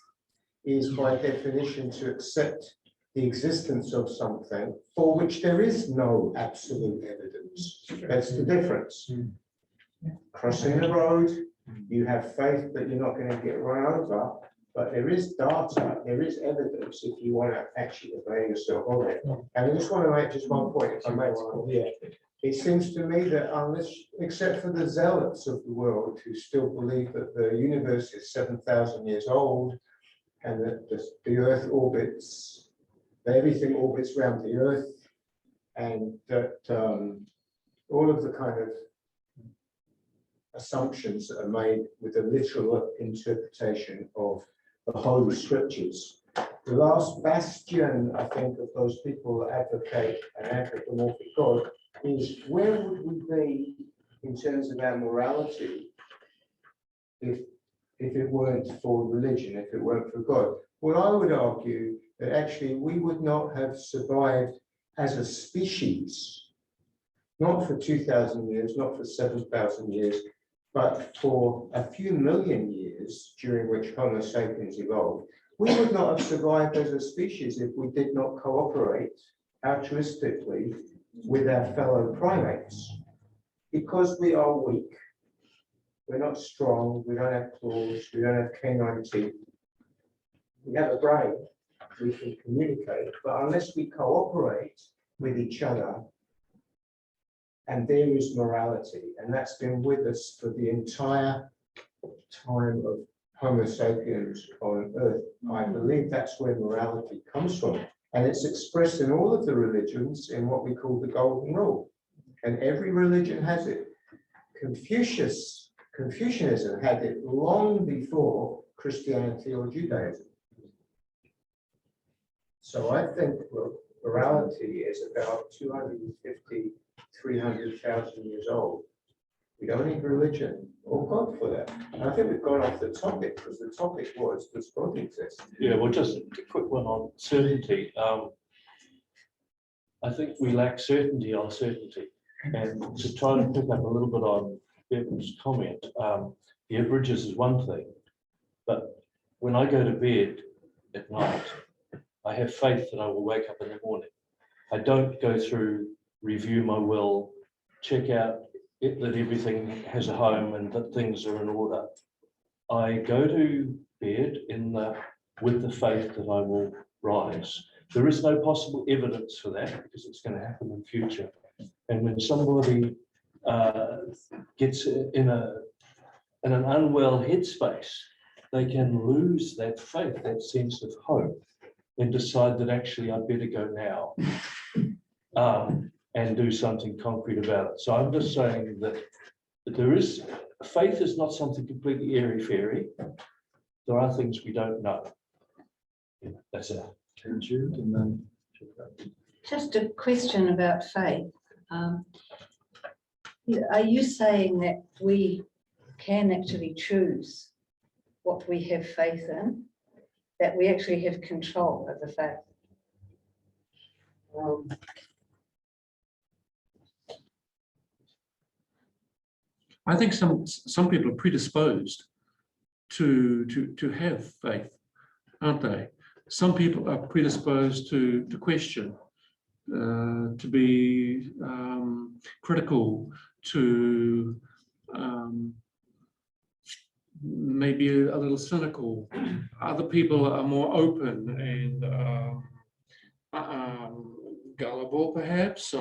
is by definition to accept the existence of something for which there is no absolute evidence. That's the difference. Crossing the road, you have faith that you're not going to get run over, But there is data, there is evidence if you want to actually avail yourself of it. And I just want to make just one point, if I may, yeah. It seems to me that unless, except for the zealots of the world who still believe that the universe is 7,000 years old and that the Earth orbits, that everything orbits around the Earth, and that all of the kind of assumptions that are made with a literal interpretation of the Holy Scriptures. The last bastion, I think, of those people that advocate an anthropomorphic God is where would we be in terms of our morality if it weren't for religion, if it weren't for God? Well, I would argue that actually we would not have survived as a species, not for 2,000 years, not for 7,000 years, but for a few million years during which Homo sapiens evolved. We would not have survived as a species if we did not cooperate altruistically with our fellow primates, because we are weak. We're not strong, we don't have claws, we don't have canine teeth. We have a brain, we can communicate, but unless we cooperate with each other, and there is morality, and that's been with us for the entire time of Homo sapiens on Earth. I believe that's where morality comes from. And it's expressed in all of the religions in what we call the Golden Rule. And every religion has it. Confucianism had it long before Christianity or Judaism. So I think morality is about 250, 300,000 years old. We don't need religion or God for that. And I think we've gone off the topic because the topic was, does God exist? Yeah, well, just a quick one on certainty. I think we lack certainty on certainty. And to try and pick up a little bit on Bevan's comment, the bridges is one thing, but when I go to bed at night, I have faith that I will wake up in the morning. I don't go through, review my will, check out that everything has a home and that things are in order. I go to bed with the faith that I will rise. There is no possible evidence for that because it's going to happen in future. And when somebody gets in an unwell headspace, they can lose that faith, that sense of hope, and decide that actually I'd better go now and do something concrete about it. So I'm just saying that faith is not something completely airy-fairy. There are things we don't know. Yeah, that's it. Just a question about faith. Are you saying that we can actually choose what we have faith in, that we actually have control over faith? I think some people are predisposed to have faith, aren't they? Some people are predisposed to question, to be critical, to maybe a little cynical. Other people are more open and gullible, perhaps.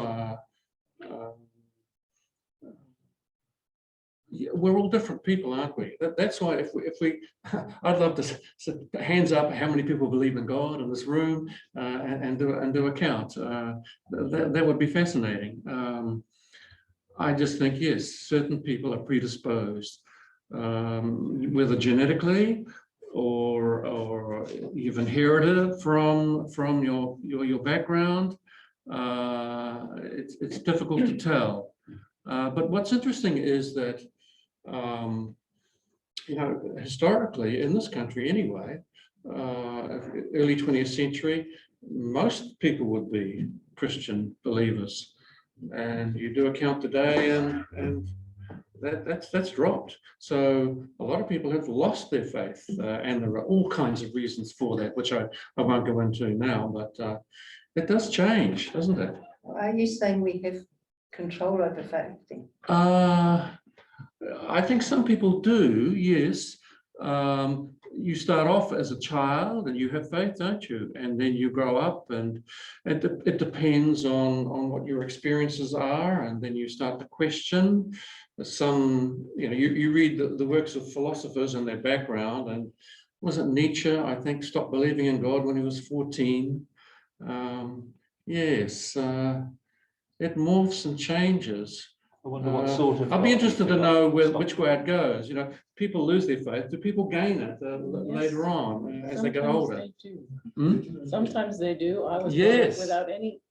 Yeah, we're all different people, aren't we? That's why if we I'd love to hands up how many people believe in God in this room and do a count. That would be fascinating. I just think yes, certain people are predisposed, whether genetically or you've inherited it from your background. It's difficult to tell. But what's interesting is that, historically in this country anyway, early 20th century, most people would be Christian believers. And you do a count today and that's dropped. So a lot of people have lost their faith and there are all kinds of reasons for that, which I won't go into now, but it does change, doesn't it? Are you saying we have control over faith then? I think some people do, yes. You start off as a child and you have faith, don't you? And then you grow up, and it depends on what your experiences are, and then you start to question some, you read the works of philosophers and their background, and was it Nietzsche, I think, stopped believing in God when he was 14. Yes, it morphs and changes. I wonder what sort of. I'd be interested to know which way it goes. People lose their faith. Do people gain it later on as they get older? Sometimes they do. Sometimes they do. I was brought up Yes. without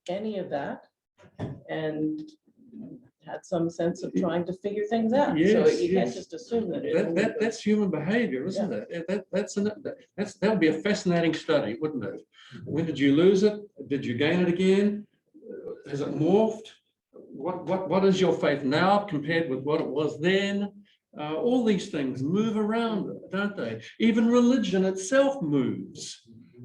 any of that, and had some sense of trying to figure things out. So Yes, you can't yes. just assume that That's human behavior, isn't it? That would be a fascinating study, wouldn't it? When did you lose it? Did you gain it again? Has it morphed? What is your faith now compared with what it was then? All these things move around, don't they? Even religion itself moves.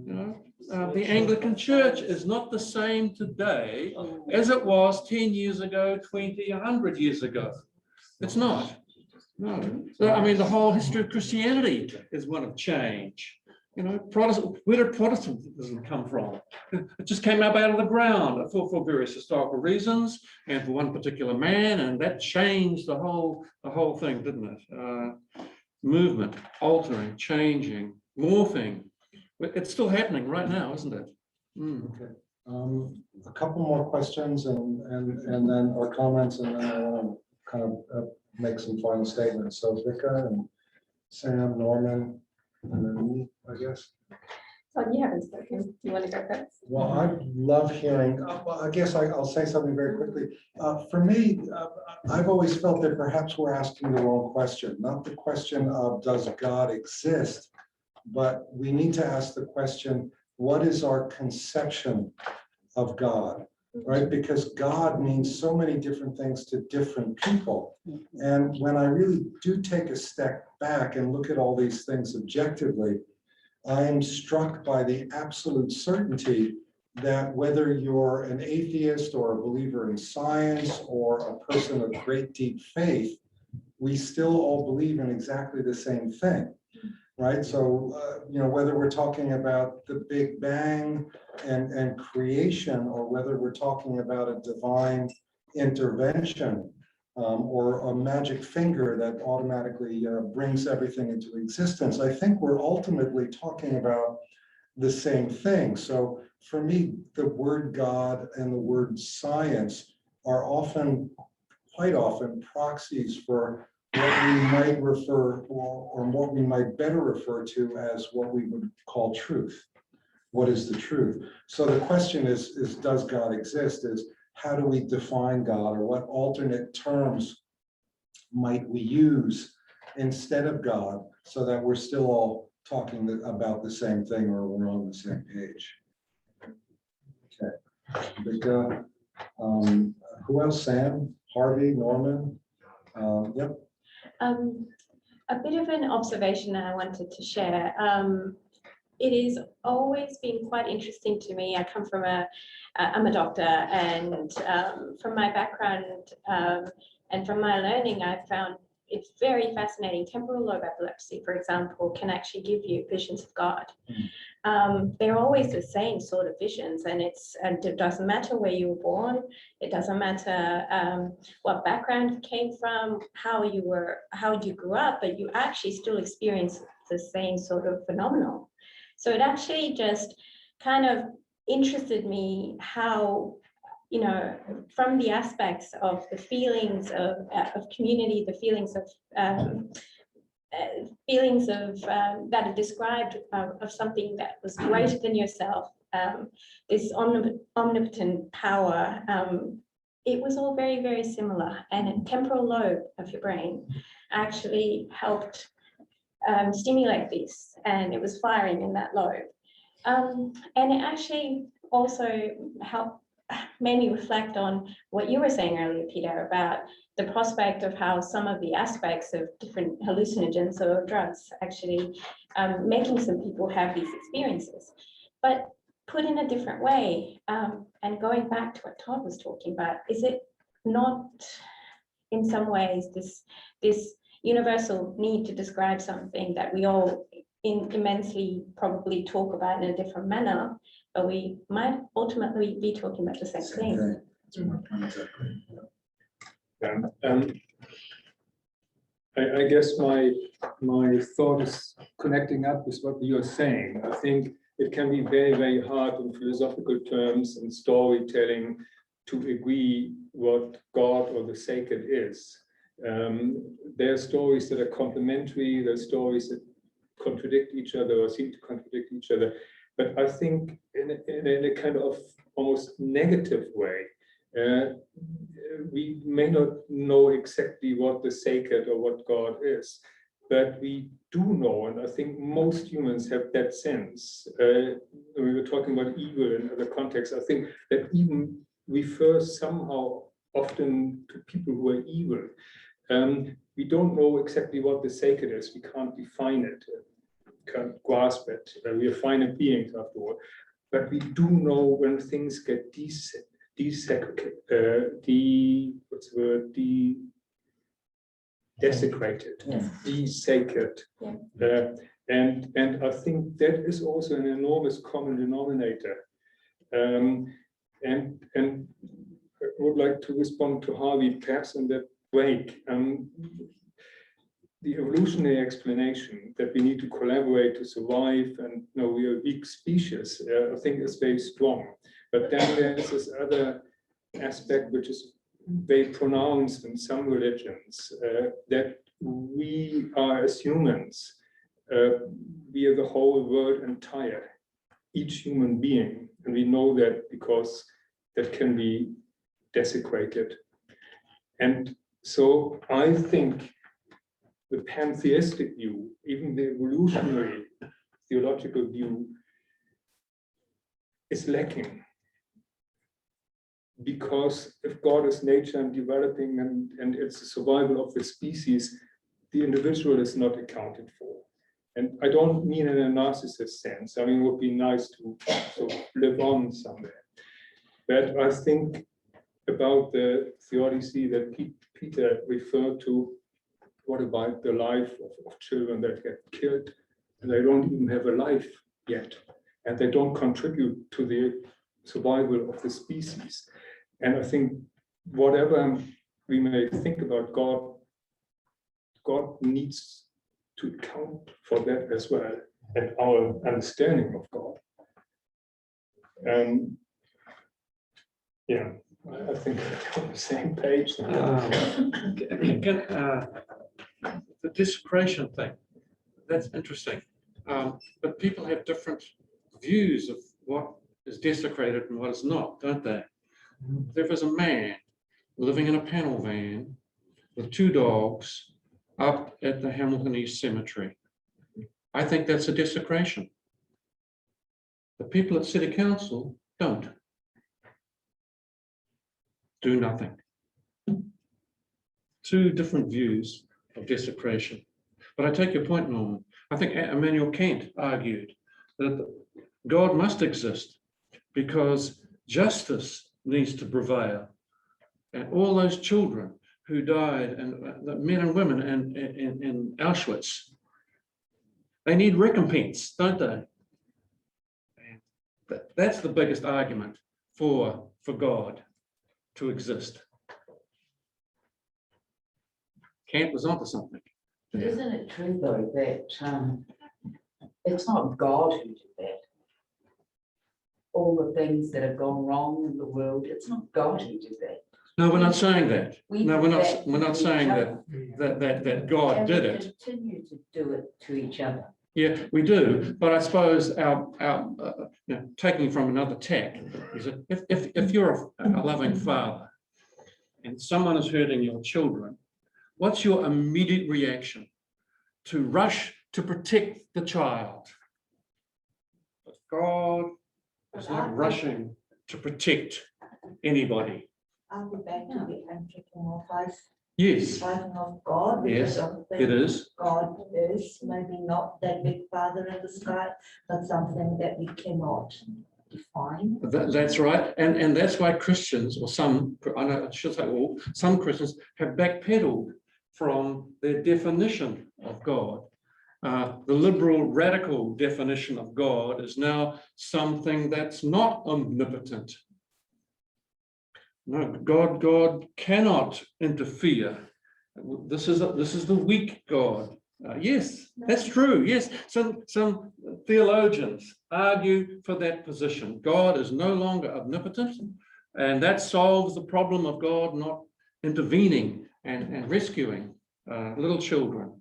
The Anglican Church is not the same today as it was 10 years ago, 20, 100 years ago. It's not. No. So, I mean, the whole history of Christianity is one of change. Where did Protestantism come from? It just came up out of the ground for various historical reasons and for one particular man, and that changed the whole thing, didn't it? Movement, altering, changing, morphing. It's still happening right now, isn't it? Okay. A couple more questions and then our comments, and then I want to kind of make some final statements. So Vika and Sam, Norman, and then me, I guess. Todd, you haven't spoken. Do you want to go first? Well, I love hearing, I guess I'll say something very quickly. For me, I've always felt that perhaps we're asking the wrong question, not the question of does God exist, but we need to ask the question, what is our conception of God, right? Because God means so many different things to different people. And when I really do take a step back and look at all these things objectively, I am struck by the absolute certainty that whether you're an atheist or a believer in science or a person of great deep faith, we still all believe in exactly the same thing, right? So, whether we're talking about the Big Bang and creation, or whether we're talking about a divine intervention, or a magic finger that automatically brings everything into existence, I think we're ultimately talking about the same thing. So for me, the word God and the word science are quite often proxies for what we might refer, or what we might better refer to as what we would call truth. What is the truth? So the question is does God exist? Is how do we define God, or what alternate terms might we use instead of God, so that we're still all talking about the same thing, or we're on the same page? Okay. But, who else? Sam, Harvey, Norman? Yep. A bit of an observation that I wanted to share. It has always been quite interesting to me. I come from I'm a doctor, and from my background and from my learning, I've found it's very fascinating. Temporal lobe epilepsy, for example, can actually give you visions of God. They're always the same sort of visions, and it doesn't matter where you were born. It doesn't matter what background you came from, how you grew up, but you actually still experience the same sort of phenomenon. So it actually just kind of interested me how, from the aspects of the feelings of community, the feelings of that are described of something that was greater than yourself, this omnipotent power, it was all very, very similar. And a temporal lobe of your brain actually helped stimulate this, and it was firing in that lobe. And it actually also made me reflect on what you were saying earlier, Peter, about the prospect of how some of the aspects of different hallucinogens or drugs actually making some people have these experiences. But put in a different way, and going back to what Todd was talking about, is it not in some ways this universal need to describe something that we all immensely probably talk about in a different manner, but we might ultimately be talking about the same thing. I guess my thought is connecting up with what you're saying. I think it can be very, very hard in philosophical terms and storytelling to agree what God or the sacred is. There are stories that are complementary, there are stories that contradict each other or seem to contradict each other. But I think in a kind of almost negative way, we may not know exactly what the sacred or what God is, but we do know, and I think most humans have that sense. We were talking about evil in other contexts. I think that even refers somehow often to people who are evil. We don't know exactly what the sacred is. We can't define it, can't grasp it. We are finite beings after all. But we do know when things get desecrated, desacred. Yeah. And I think that is also an enormous common denominator. And I would like to respond to Harvey perhaps in that break. The evolutionary explanation that we need to collaborate to survive and we are a weak species, I think is very strong. But then there is this other aspect which is very pronounced in some religions, that we are as humans, we are the whole world entire, each human being. And we know that because that can be desecrated. And so I think the pantheistic view, even the evolutionary theological view, is lacking. Because if God is nature and developing and it's the survival of the species, the individual is not accounted for. And I don't mean in a narcissist sense. I mean, it would be nice to sort of live on somewhere. But I think about the theodicy that Peter referred to, what about the life of children that get killed and they don't even have a life yet, and they don't contribute to the survival of the species. And I think whatever we may think about God, God needs to account for that as well, and our understanding of God. Yeah, I think we're on the same page. The desecration thing, that's interesting. But people have different views of what is desecrated and what is not, don't they? There was a man living in a panel van with 2 dogs up at the Hamilton East Cemetery. I think that's a desecration. The people at City Council don't. Do nothing. 2 different views of desecration. But I take your point, Norman. I think Immanuel Kant argued that God must exist because justice needs to prevail. And all those children who died, and the men and women in Auschwitz, they need recompense, don't they? That's the biggest argument for God to exist. Kant was onto something. Isn't it true though that it's not God who did that? All the things that have gone wrong in the world, it's not God who did that. No, we're not saying that. No, we're not saying that that God did it. Continue to do it to each other. Yeah, we do. But I suppose taking from another tack is that if you're a loving father and someone is hurting your children, what's your immediate reaction? To rush to protect the child. But God is not rushing to protect anybody. Are we back to the anthropomorphized? Yes. Fighting of God? Yes, Because it is. God is maybe not that big father in the sky, but something that we cannot define. That's right, and that's why Christians, or some, I should say all, some Christians have backpedaled from their definition of God. The liberal radical definition of God is now something that's not omnipotent. No, God cannot interfere. This is the weak God. Yes, that's true. Yes, some theologians argue for that position. God is no longer omnipotent, and that solves the problem of God not intervening and rescuing little children.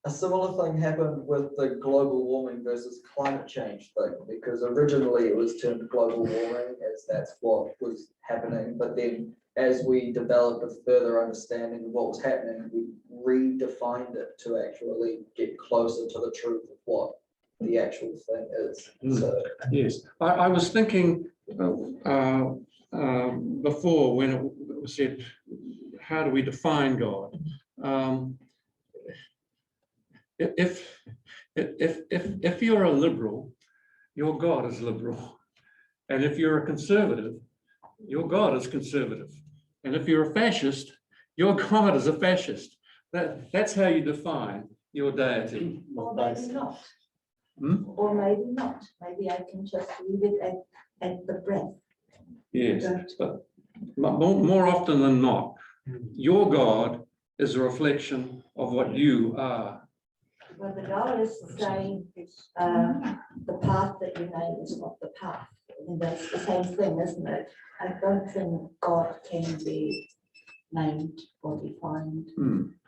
A similar thing happened with the global warming versus climate change thing, because originally it was termed global warming as that's what was happening, but then as we developed a further understanding of what was happening, we redefined it to actually get closer to the truth of what the actual thing is. So Yes, I was thinking before when it was said, how do we define God? If you're a liberal, your God is liberal. And if you're a conservative, your God is conservative. And if you're a fascist, your God is a fascist. That's how you define your deity. Or maybe not. Hmm? Or maybe not. Maybe I can just leave it at the breath. Yes, but more often than not, your God is a reflection of what you are. Well, the Taoists say the path that you name is not the path. And that's the same thing, isn't it? I don't think God can be named or defined.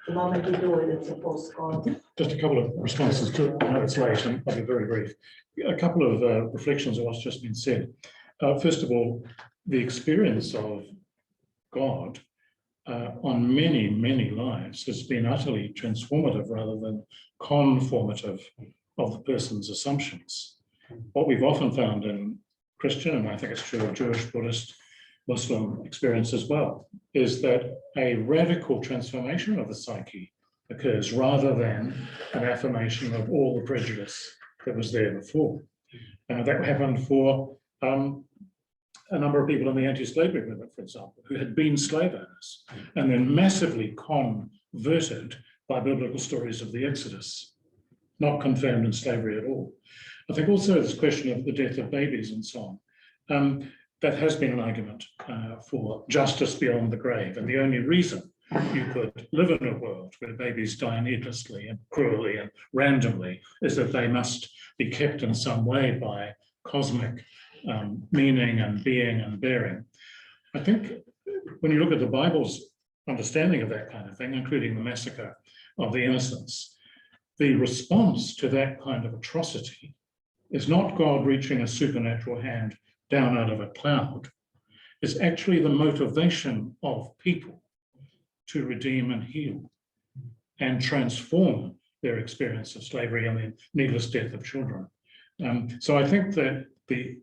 The moment you do it, it's a false God. Just a couple of responses to, I know it's late and I'll be very brief. A couple of reflections on what's just been said. First of all, the experience of God on many, many lives has been utterly transformative rather than conformative of the person's assumptions. What we've often found in Christian, and I think it's true of Jewish, Buddhist, Muslim experience as well, is that a radical transformation of the psyche occurs rather than an affirmation of all the prejudice that was there before. That happened for a number of people in the anti-slavery movement, for example, who had been slave owners and then massively converted by biblical stories of the Exodus, not confirmed in slavery at all. I think also this question of the death of babies and so on, that has been an argument for justice beyond the grave. And the only reason you could live in a world where babies die needlessly and cruelly and randomly is that they must be kept in some way by cosmic meaning and being and bearing. I think when you look at the Bible's understanding of that kind of thing, including the massacre of the innocents, the response to that kind of atrocity is not God reaching a supernatural hand down out of a cloud. It's actually the motivation of people to redeem and heal and transform their experience of slavery and the needless death of children. So I think that the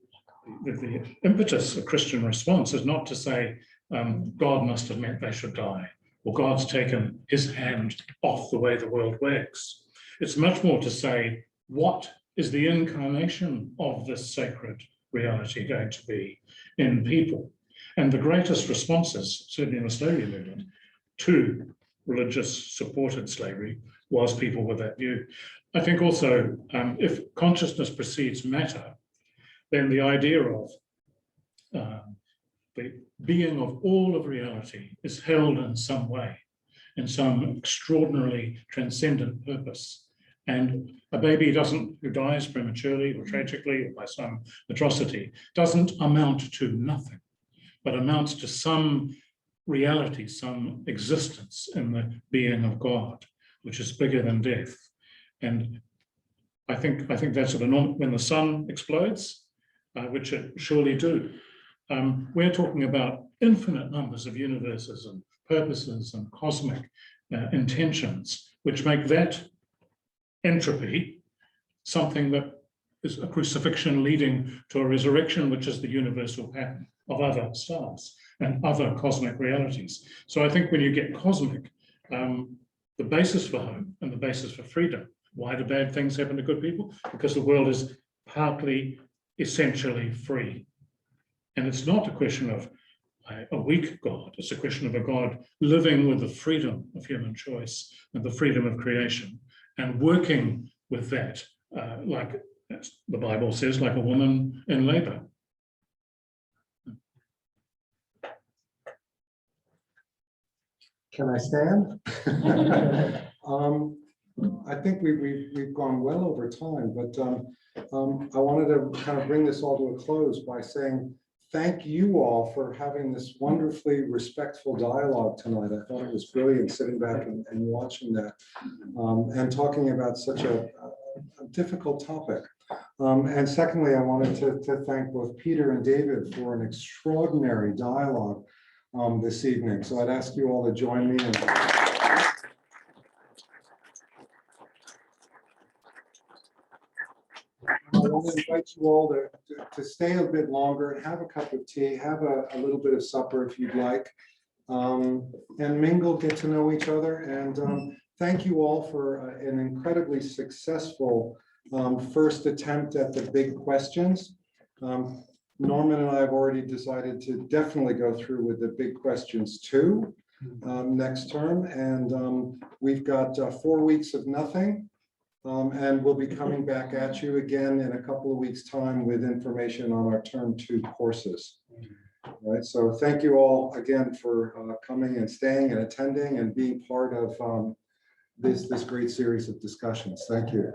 impetus of Christian response is not to say God must have meant they should die, or God's taken his hand off the way the world works. It's much more to say, what is the incarnation of this sacred reality going to be in people? And the greatest responses, certainly in the slavery movement, to religious supported slavery was people with that view. I think also, if consciousness precedes matter, then the idea of the being of all of reality is held in some way, in some extraordinarily transcendent purpose. And a baby who dies prematurely or tragically or by some atrocity doesn't amount to nothing, but amounts to some reality, some existence in the being of God, which is bigger than death. And I think that's sort of when the sun explodes, which it surely do. We're talking about infinite numbers of universes and purposes and cosmic intentions, which make that entropy something that is a crucifixion leading to a resurrection, which is the universal pattern of other stars and other cosmic realities. So I think when you get cosmic, the basis for hope and the basis for freedom, why do bad things happen to good people? Because the world is partly essentially free. And it's not a question of a weak God. It's a question of a God living with the freedom of human choice and the freedom of creation and working with that, like the Bible says, like a woman in labor. Can I stand? I think we've gone well over time, but I wanted to kind of bring this all to a close by saying thank you all for having this wonderfully respectful dialogue tonight. I thought it was brilliant sitting back and watching that and talking about such a difficult topic. And secondly, I wanted to thank both Peter and David for an extraordinary dialogue this evening. So I'd ask you all to join me in. I want to invite you all to stay a bit longer, have a cup of tea, have a little bit of supper if you'd like, and mingle, get to know each other. And thank you all for an incredibly successful first attempt at the big questions. Norman and I have already decided to definitely go through with the big questions too next term. And we've got 4 weeks of nothing. And we'll be coming back at you again in a couple of weeks' time with information on our term 2 courses. All right, so thank you all again for coming and staying and attending and being part of this great series of discussions. Thank you.